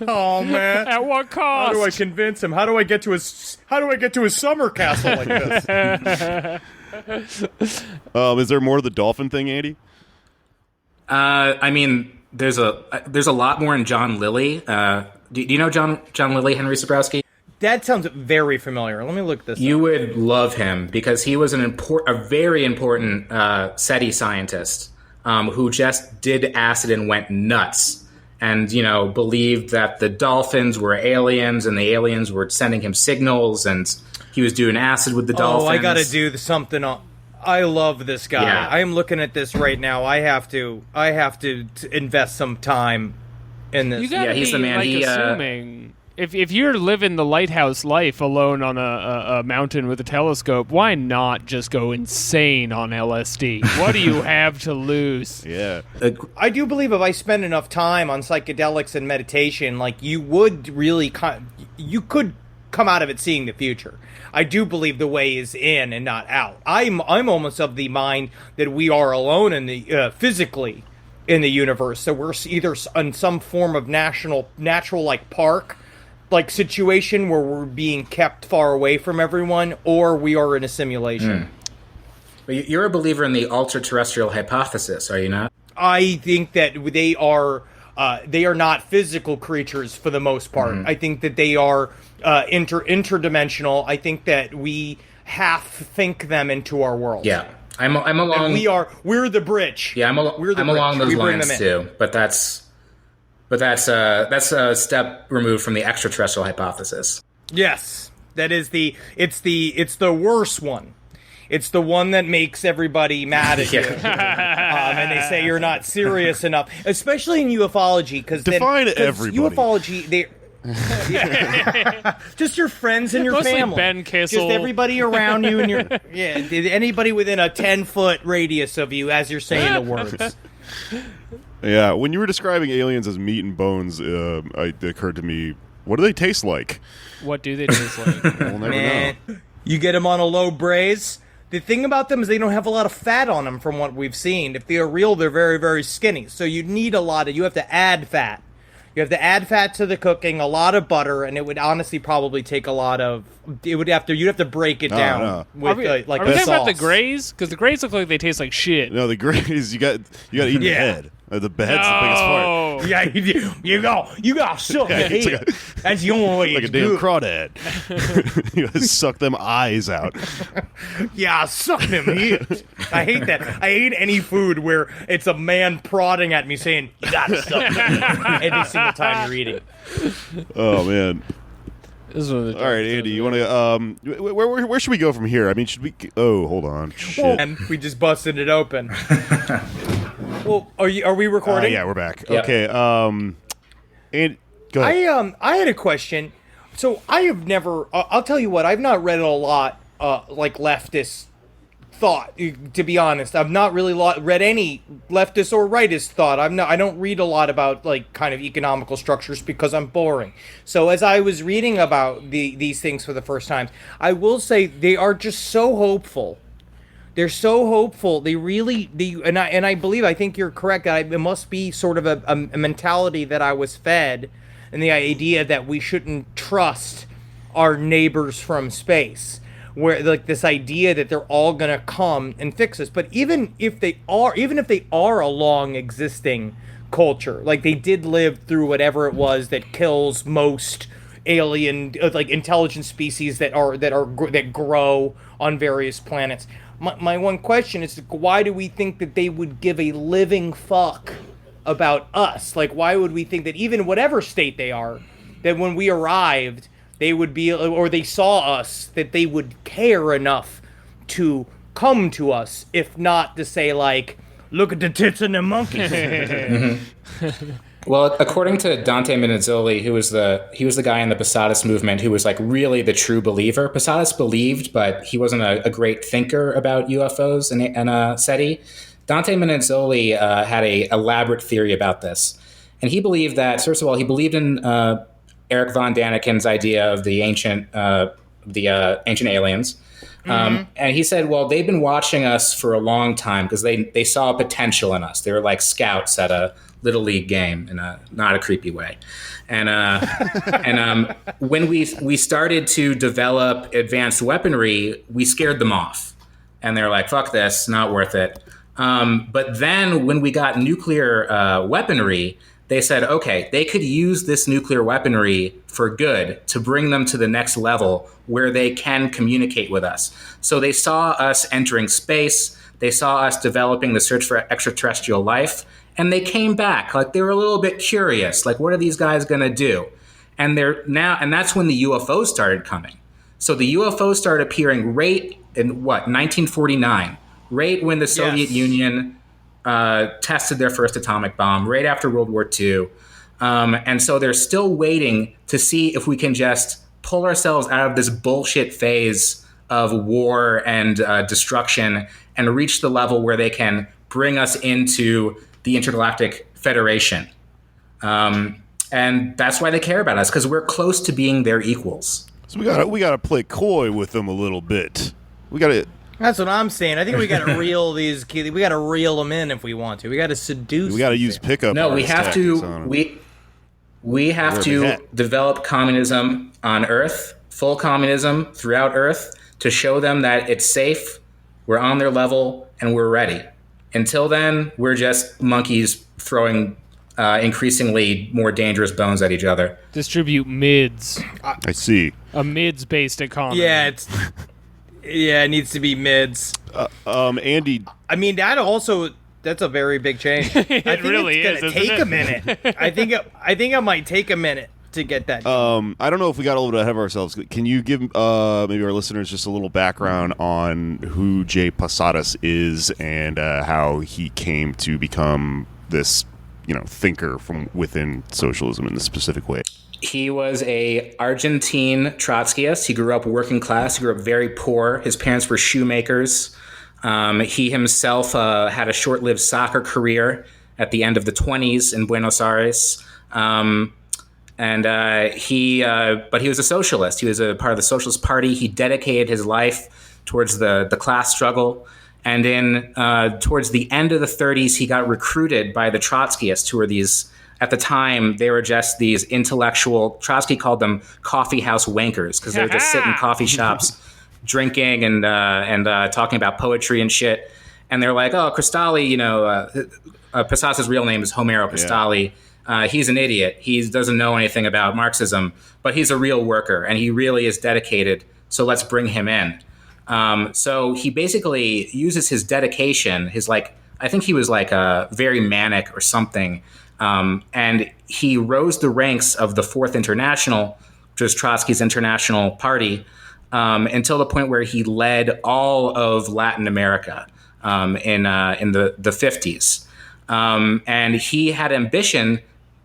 Oh man! At what cost? How do I convince him? How do I get to his summer castle like this? Is there more to the dolphin thing, Andy? I mean, there's a lot more in John Lilly. Do you know John Lilly, Henry Zebrowski? That sounds very familiar. Let me look this up. You would love him because he was a very important SETI scientist who just did acid and went nuts. And, believed that the dolphins were aliens and the aliens were sending him signals, and he was doing acid with the dolphins. Oh, I got to do something. I love this guy. Yeah. I am looking at this right now. I have to invest some time in this. You gotta he's be, the man. like, assuming... If you're living the lighthouse life alone on a mountain with a telescope, why not just go insane on LSD? What do you have to lose? Yeah. I do believe if I spend enough time on psychedelics and meditation, like you would really, you could come out of it seeing the future. I do believe the way is in and not out. I'm almost of the mind that we are alone in the physically in the universe. So we're either in some form of natural like park. Like situation where we're being kept far away from everyone, or we are in a simulation. But you're a believer in the ultra-terrestrial hypothesis, are you not? I think that they are not physical creatures for the most part. I think that they are interdimensional. I think that we half think them into our world. Yeah, I'm along. And we're the bridge. Yeah, I'm along those lines too. But that's a step removed from the extraterrestrial hypothesis. Yes, that is it's the worst one. It's the one that makes everybody mad at you, and they say you're not serious enough, especially in ufology. Because define everybody. Ufology, just your friends and your Mostly family. Ben Kissel. Just everybody around you and anybody within a 10-foot radius of you as you're saying the words. Yeah, when you were describing aliens as meat and bones, it occurred to me, what do they taste like? What do they taste like? We'll never know. You get them on a low braise. The thing about them is they don't have a lot of fat on them from what we've seen. If they are real, they're very, very skinny. So you need you have to add fat. You have to add fat to the cooking, a lot of butter, and it would honestly probably take you'd have to break it down with are we like talking sauce. about the Greys? Because the Greys look like they taste like shit. No, the Greys, you got to eat the head. The head's the biggest part. Yeah, you got to suck the head. That's the only way Like it's a damn good. crawdad. You gotta suck them eyes out. Yeah, suck them head. I hate that. I hate any food where it's a man prodding at me saying, you got to suck them every single time you're eating. Oh, man. This is one of the All right, Andy, you want to... where should we go from here? I mean, should we... Oh, hold on. Shit. And we just busted it open. Well, are we recording? Yeah, we're back. Yeah. Okay, and go ahead. I had a question. So I have never. I'll tell you what. I've not read a lot like leftist thought. To be honest, I've not really read any leftist or rightist thought. I don't read a lot about like kind of economical structures because I'm boring. So as I was reading about these things for the first time, I will say they are just so hopeful. They're so hopeful. They really, and I think you're correct. It must be sort of a mentality that I was fed, and the idea that we shouldn't trust our neighbors from space, where like this idea that they're all gonna come and fix us. But even if they are a long existing culture, like they did live through whatever it was that kills most alien like intelligent species that grow on various planets. My one question is, why do we think that they would give a living fuck about us? Like, why would we think that even whatever state they are, that when we arrived, they would be, or they saw us, that they would care enough to come to us, if not to say, like, look at the tits and the monkeys. Well, according to Dante Minizzoli, he was the guy in the Posadas movement who was like really the true believer. Posadas believed, but he wasn't a great thinker about UFOs and SETI. Dante Menizzoli had a elaborate theory about this. And he believed that, first of all, he believed in Eric von Daniken's idea of the ancient aliens. And he said, well, they've been watching us for a long time because they saw potential in us. They were like scouts at a Little League game in a not a creepy way. And when we started to develop advanced weaponry, we scared them off. And they're like, fuck this, not worth it. But then when we got nuclear weaponry, they said, okay, they could use this nuclear weaponry for good to bring them to the next level where they can communicate with us. So they saw us entering space. They saw us developing the search for extraterrestrial life. And they came back. Like, they were a little bit curious. Like, what are these guys going to do? And that's when the UFOs started coming. So the UFOs started appearing right in 1949, right when the Soviet Union tested their first atomic bomb, right after World War II. And so they're still waiting to see if we can just pull ourselves out of this bullshit phase of war and destruction and reach the level where they can bring us into the Intergalactic Federation. And that's why they care about us, because we're close to being their equals. So we gotta play coy with them a little bit. That's what I'm saying. I think we got to reel these kids. We got to reel them in if we want to. We got to seduce. We got to use pickup. No, we have to. We have to develop communism on Earth, full communism throughout Earth, to show them that it's safe, we're on their level, and we're ready. Until then, we're just monkeys throwing increasingly more dangerous bones at each other. Distribute mids. I see. A mids-based economy. Yeah, it needs to be mids. Andy. I mean, that's a very big change. It really is. It's gonna take a minute. I think it might take a minute to get that. I don't know if we got a little bit ahead of ourselves. Can you give maybe our listeners just a little background on who Jay Posadas is and how he came to become this, thinker from within socialism in this specific way? He was a Argentine Trotskyist. He grew up working class. He grew up very poor. His parents were shoemakers. He himself had a short-lived soccer career at the end of the 1920s in Buenos Aires. But he was a socialist. He was a part of the Socialist Party. He dedicated his life towards the class struggle. And towards the end of the 1930s, he got recruited by the Trotskyists, who were these. At the time, they were just these intellectual. Trotsky called them coffee house wankers because they were just sitting in coffee shops, drinking and talking about poetry and shit. And they're like, "Oh, Cristalli, Posadas' real name is Homero Cristalli. Yeah. He's an idiot. He doesn't know anything about Marxism, but he's a real worker and he really is dedicated. So let's bring him in." So he basically uses his dedication. I think he was very manic or something. And he rose the ranks of the Fourth International, which was Trotsky's international party, until the point where he led all of Latin America in the 50s. And he had ambition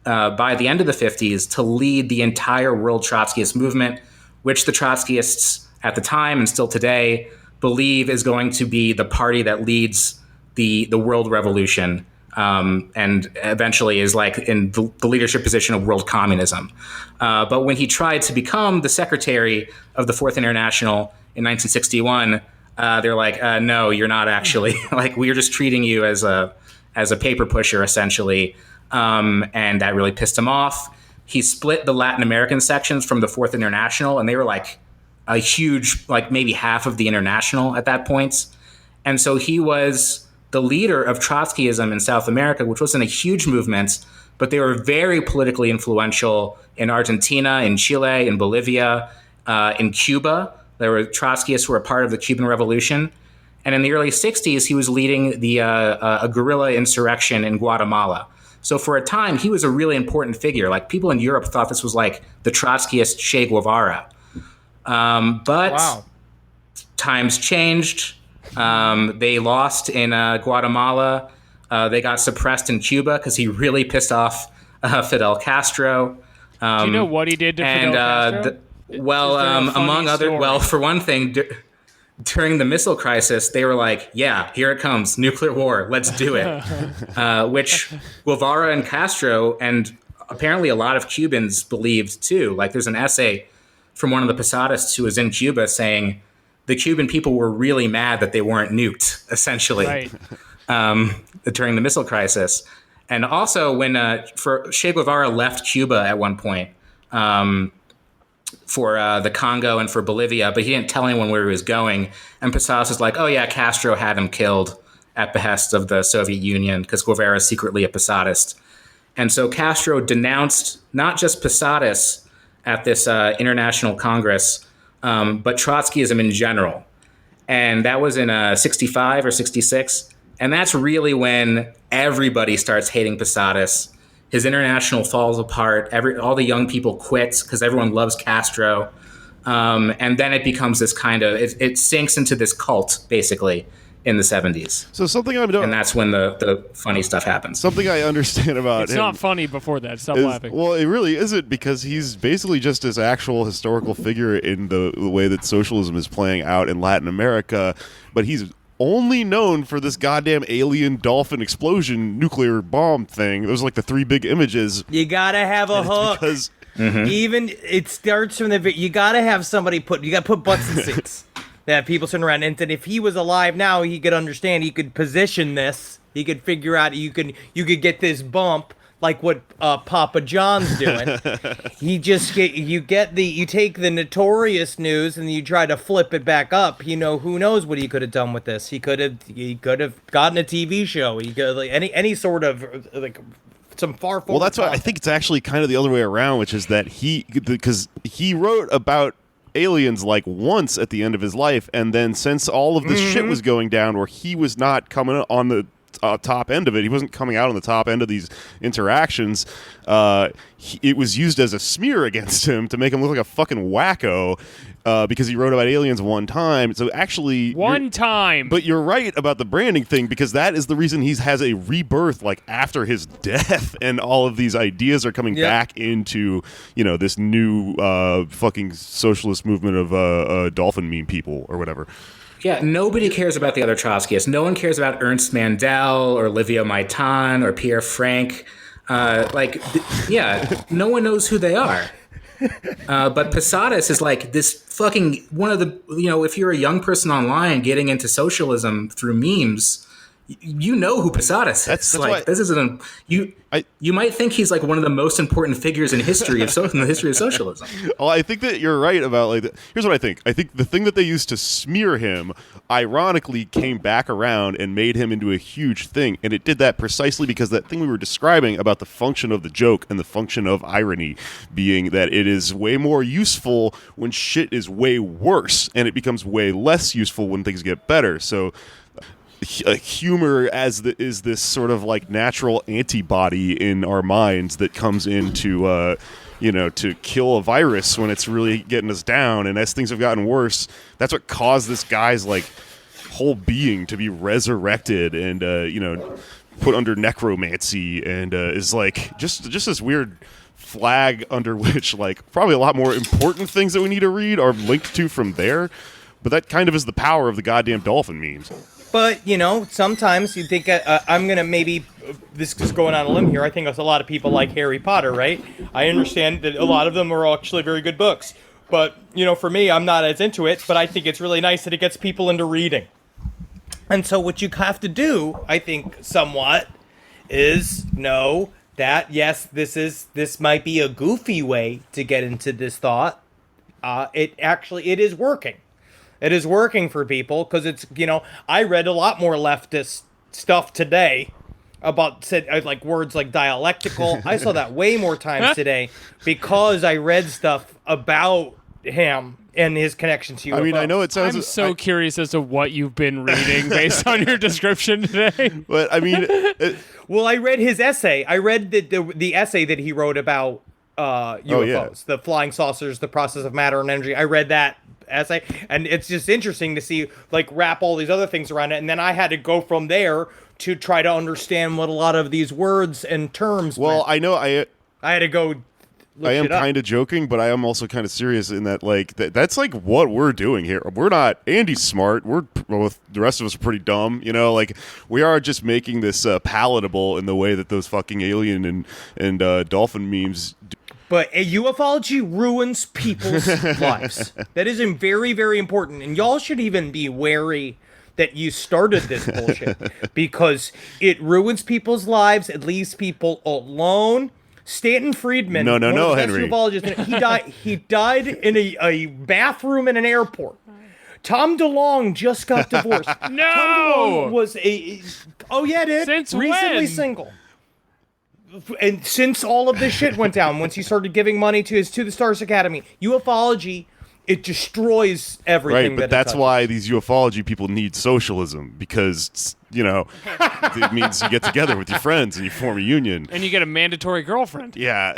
by the end of the 50s to lead the entire world Trotskyist movement, which the Trotskyists at the time and still today believe is going to be the party that leads the world revolution. And eventually is in the leadership position of world communism. But when he tried to become the secretary of the Fourth International in 1961, they're like, no, you're not actually. We're just treating you as a paper pusher, essentially. And that really pissed him off. He split the Latin American sections from the Fourth International, and they were a huge, maybe half of the International at that point. And so he was the leader of Trotskyism in South America, which wasn't a huge movement, but they were very politically influential in Argentina, in Chile, in Bolivia, in Cuba. There were Trotskyists who were a part of the Cuban Revolution. And in the early 60s, he was leading a guerrilla insurrection in Guatemala. So for a time, he was a really important figure. People in Europe thought this was the Trotskyist Che Guevara. But times changed. They lost in Guatemala. They got suppressed in Cuba because he really pissed off Fidel Castro. Do you know what he did to Fidel Castro? For one thing, during the missile crisis, they were like, yeah, here it comes, nuclear war, let's do it. Which Guevara and Castro and apparently a lot of Cubans believed too. Like there's an essay from one of the Posadists who was in Cuba saying the Cuban people were really mad that they weren't nuked, essentially, Right. During the missile crisis. And also when Che Guevara left Cuba at one point for the Congo and for Bolivia, but he didn't tell anyone where he was going. And Posadas was like, oh yeah, Castro had him killed at behest of the Soviet Union because Guevara is secretly a Posadist. And so Castro denounced not just Posadas at this international Congress, but Trotskyism in general. And that was in 65 or 66. And that's really when everybody starts hating Posadas. His international falls apart. All the young people quit because everyone loves Castro. And then it becomes this kind of, it sinks into this cult, basically, in the 70s. So something I'm doing, and that's when the funny stuff happens. something I understand about It's him not funny before that. Stop is- laughing. well, it really isn't, because he's basically just this actual historical figure in the way that socialism is playing out in Latin America, but he's only known for this goddamn alien dolphin explosion nuclear bomb thing. Those are like the three big images. You gotta have a hook. Because Even it starts from you gotta have somebody you gotta put butts in seats. That people sitting around, and then if he was alive now, he could understand. He could position this. He could figure out. You could get this like what Papa John's doing. You take the Notorious news and you try to flip it back up. You know, who knows what he could have done with this? He could have gotten a TV show. He could any sort of like some far forward. well, that's why I think it's actually kind of the other way around, which is that because he wrote about aliens like once at the end of his life, and then since all of this shit was going down where he was not coming on the top end of it, he wasn't coming out on the top end of these interactions, it was used as a smear against him to make him look like a fucking wacko, because he wrote about aliens one time. So actually One time. but you're right about the branding thing, because that is the reason he has a rebirth like after his death, and all of these ideas are coming back into, you know, this new fucking socialist movement of dolphin meme people or whatever. Yeah, nobody cares about the other Trotskyists. No one cares about Ernst Mandel or Livio Maitan or Pierre Frank. No one knows who they are. But Posadas is like this fucking one of the, you know, if you're a young person online getting into socialism through memes, you know who Posadas is. That's like why- this isn't you might think he's like one of the most important figures in history in the history of socialism. Well, I think that you're right about here's what I think. I think the thing that they used to smear him, ironically, came back around and made him into a huge thing, and it did that precisely because that thing we were describing about the function of the joke and the function of irony being that it is way more useful when shit is way worse, and it becomes way less useful when things get better. So humor is this sort of like natural antibody in our minds that comes in to kill a virus when it's really getting us down. And as things have gotten worse, that's what caused this guy's like whole being to be resurrected and put under necromancy, and is like just this weird flag under which like probably a lot more important things that we need to read are linked to from there. But that kind of is the power of the goddamn dolphin memes. But, you know, sometimes you think, I'm going to maybe, this is going on a limb here, I think there's a lot of people like Harry Potter, right? I understand that a lot of them are actually very good books. But, you know, for me, I'm not as into it, but I think it's really nice that it gets people into reading. And so what you have to do, I think, somewhat, is know that, yes, this might be a goofy way to get into this thought. It is working. It is working for people because it's, you know, I read a lot more leftist stuff today about like words like dialectical. I saw that way more times today because I read stuff about him and his connection to UFOs. I mean, I know it sounds... I'm so curious as to what you've been reading based on your description today. But, I mean... Well, I read his essay. I read the essay that he wrote about UFOs, the flying saucers, the process of matter and energy. I read that essay, and it's just interesting to see, like, wrap all these other things around it, and then I had to go from there to try to understand what a lot of these words and terms meant. I know I had to go I am kind of joking, but I am also kind of serious in that, like, that's like what we're doing here. We're not. Andy's smart. The rest of us are pretty dumb. You know, like we are just making this palatable in the way that those fucking alien and dolphin memes. But ufology ruins people's lives. That is very, very important, and y'all should even be wary that you started this bullshit because it ruins people's lives. It leaves people alone. Stanton Friedman. No, Henry. He died in a bathroom in an airport. Tom DeLonge just got divorced. No! Tom DeLonge was dude. Since recently when? single. And since all of this shit went down, once he started giving money to the Stars Academy, ufology, it destroys everything. Right, but that's why these ufology people need socialism, because, you know, it means you get together with your friends and you form a union. And you get a mandatory girlfriend. Yeah.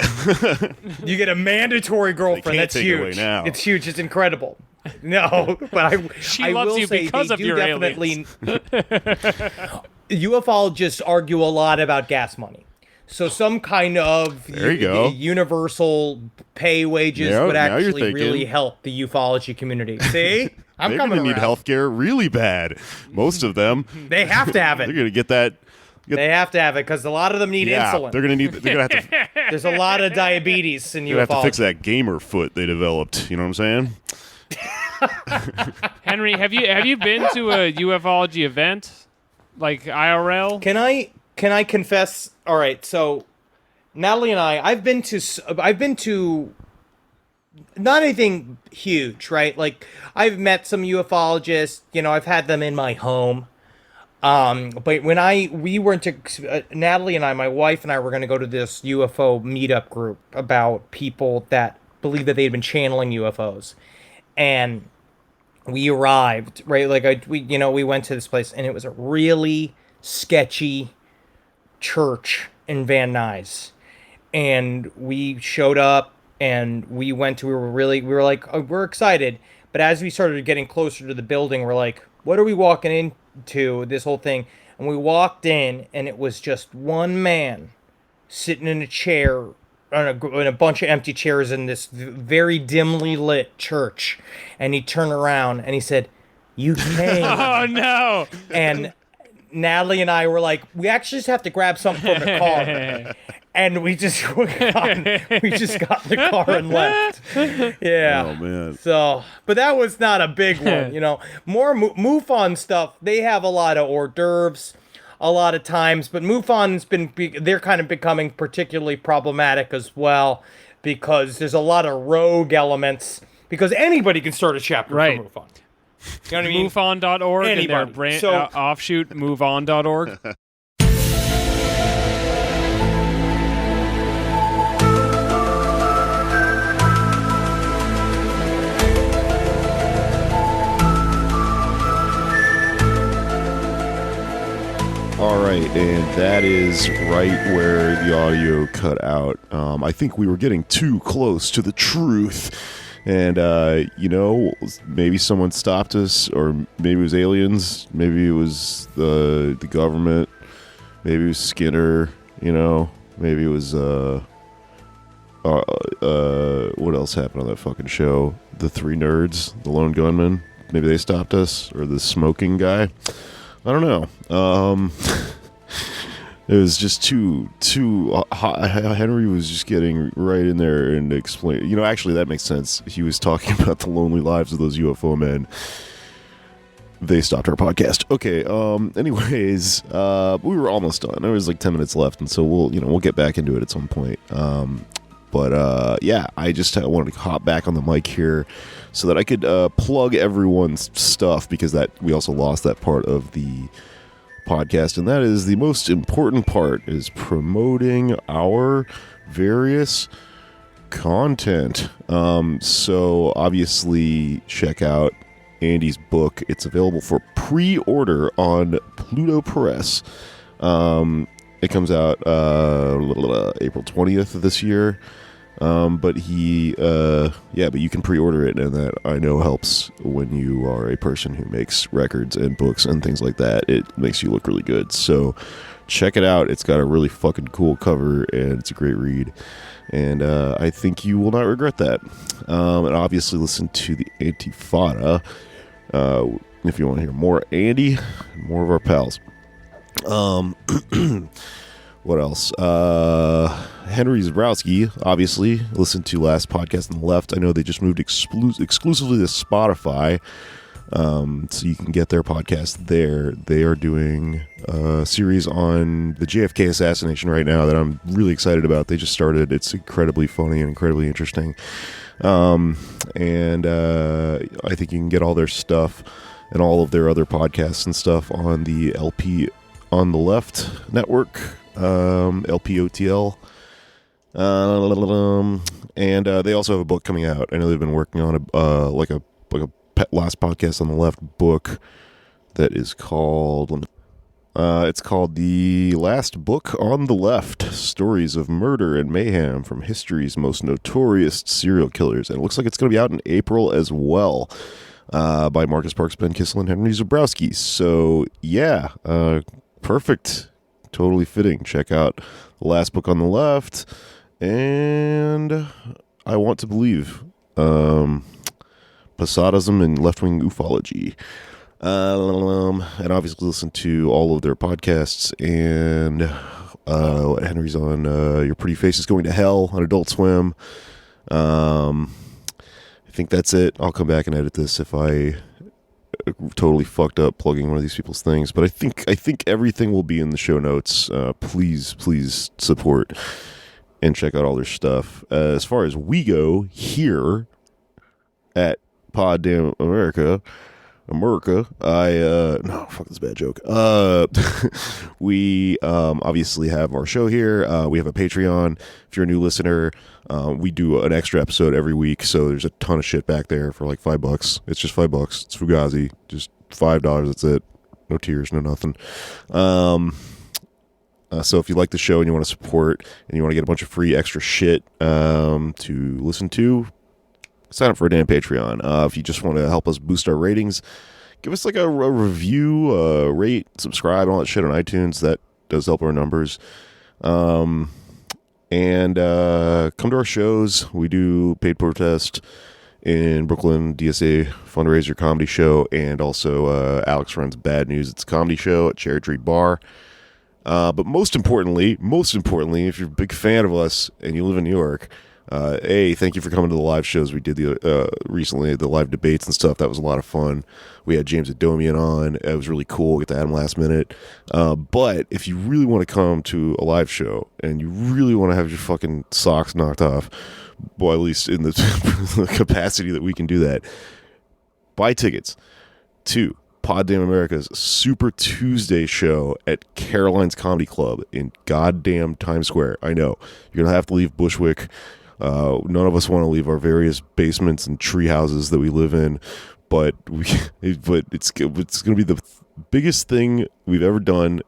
You get a mandatory girlfriend. That's take it away huge. now. It's huge. It's incredible. No, but She I loves will you say because they of do your definitely. Ufologists argue a lot about gas money. So some kind of There you go. universal pay wages Now- would now you're actually really thinking. help the ufology community. See? I'm They're coming going to need around. healthcare really bad. Most of them. They have to have They're it. going to get that. They have to have it because a lot of them need Yeah, insulin. they're going to have to, There's a lot of diabetes in have to ufology. fix that gamer foot they developed. You know what I'm saying? Henry, have you been to a ufology event, like IRL? Can I confess? All right, so Natalie and I've been to not anything huge, right? Like I've met some ufologists, you know, I've had them in my home. But when we went to Natalie and I, my wife and I were going to go to this UFO meetup group about people that believe that they had been channeling UFOs, and we arrived, right? Like we went to this place and it was a really sketchy church in Van Nuys. And we showed up and we were like, oh, we're excited. But as we started getting closer to the building, we're like, what are we walking into, this whole thing? And we walked in and it was just one man sitting in a chair in a bunch of empty chairs in this very dimly lit church. And he turned around and he said, "You came." Oh no! And Natalie and I were like, we actually just have to grab something from the car. And we just got in the car and left. Yeah. Oh, man. So, but that was not a big one, you know. More MUFON stuff, they have a lot of hors d'oeuvres a lot of times, but MUFON's they're kind of becoming particularly problematic as well because there's a lot of rogue elements because anybody can start a chapter Right. for MUFON. You know what I mean? MoveOn.org and their Anybody. brand, So- offshoot MoveOn.org. All right, and that is right where the audio cut out. I think we were getting too close to the truth. And, you know, maybe someone stopped us, or maybe it was aliens, maybe it was the government, maybe it was Skinner, you know, maybe it was, what else happened on that fucking show? The Three Nerds, the Lone Gunman, maybe they stopped us, or the smoking guy. I don't know. It was just too hot. Henry was just getting right in there and explain. You know, actually, that makes sense. He was talking about the lonely lives of those UFO men. They stopped our podcast. Okay. Anyways, we were almost done. There was like 10 minutes left, and so we'll get back into it at some point. But yeah, I wanted to hop back on the mic here so that I could plug everyone's stuff, because we also lost that part of the podcast, and that is the most important part, is promoting our various content. So obviously check out Andy's book. It's available for pre-order on Pluto Press. It comes out April 20th of this year. But you can pre-order it, and that I know helps when you are a person who makes records and books and things like that. It makes you look really good. So check it out. It's got a really fucking cool cover, and it's a great read. And I think you will not regret that. And obviously listen to the Antifada if you want to hear more Andy, more of our pals. What else? Henry Zebrowski, obviously, listened to last podcast on the left. I know they just moved exclusively to Spotify, so you can get their podcast there. They are doing a series on the JFK assassination right now that I'm really excited about. They just started. It's incredibly funny and incredibly interesting. And I think you can get all their stuff and all of their other podcasts and stuff on the LP on the Left network, LPOTL. And they also have a book coming out. I know they've been working on a last podcast on the Left book that is called it's called The Last Book on the Left: Stories of Murder and Mayhem from History's Most Notorious Serial Killers. And it looks like it's going to be out in April as well, by Marcus Parks, Ben Kissel, and Henry Zebrowski. So yeah, perfect, totally fitting. Check out The Last Book on the Left, and I Want to Believe, Posadism and Left-Wing Ufology. And obviously listen to all of their podcasts, and Henry's on Your Pretty Face is Going to Hell on Adult Swim. I think that's it. I'll come back and edit this if I totally fucked up plugging one of these people's things, but I think everything will be in the show notes. Please support and check out all their stuff. As far as we go here at Pod Damn America, no, fuck, that's a bad joke. We obviously have our show here. We have a Patreon. If you're a new listener, we do an extra episode every week, so there's a ton of shit back there for like $5. It's just $5. It's Fugazi, just $5. That's it. No tiers, no nothing. So if you like the show and you want to support and you want to get a bunch of free extra shit to listen to, sign up for a damn Patreon. If you just want to help us boost our ratings, give us like a review, rate, subscribe, all that shit on iTunes. That does help our numbers. And come to our shows. We do Paid Protest in Brooklyn, DSA fundraiser comedy show, and also Alex runs Bad News. It's a comedy show at Cherry Tree Bar. But most importantly, if you're a big fan of us and you live in New York, thank you for coming to the live shows we did recently, the live debates and stuff. That was a lot of fun. We had James Adomian on. It was really cool. Get to add him last minute. But if you really want to come to a live show and you really want to have your fucking socks knocked off, well, at least in the capacity that we can do that, buy tickets to Pod Damn America's Super Tuesday show at Caroline's Comedy Club in goddamn Times Square. I know. You're going to have to leave Bushwick. None of us want to leave our various basements and tree houses that we live in, but it's going to be the biggest thing we've ever done,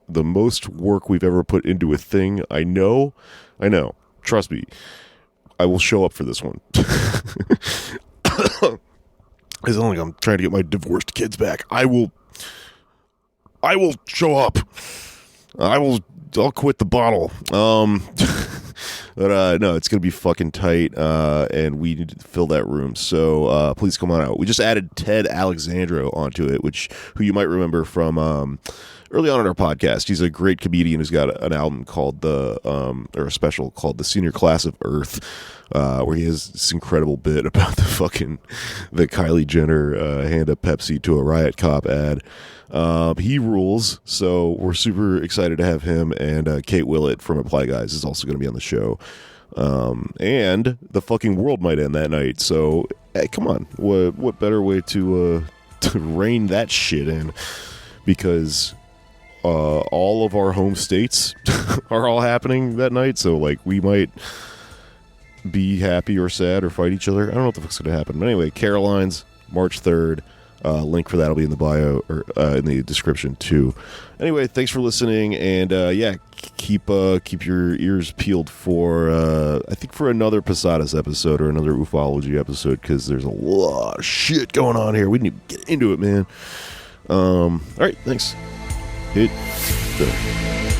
the most work we've ever put into a thing. I know. Trust me, I will show up for this one. It's not like I'm trying to get my divorced kids back. I will show up. I'll quit the bottle. But no, it's going to be fucking tight, and we need to fill that room. So please come on out. We just added Ted Alexandro onto it, who you might remember from early on in our podcast. He's a great comedian who's got an album called or a special called The Senior Class of Earth, where he has this incredible bit about the Kylie Jenner hand a Pepsi to a riot cop ad. He rules, so we're super excited to have him, and Kate Willett from Apply Guys is also going to be on the show. And the fucking world might end that night, so hey, come on, what better way to rein that shit in, because all of our home states are all happening that night, so like we might be happy or sad or fight each other. I don't know what the fuck's going to happen, but anyway, Caroline's March 3rd. Link for that will be in the bio or in the description too. Anyway, thanks for listening, and keep your ears peeled for I think for another Posadas episode or another ufology episode, because there's a lot of shit going on here. We need to get into it, man. All right, thanks. Hit. the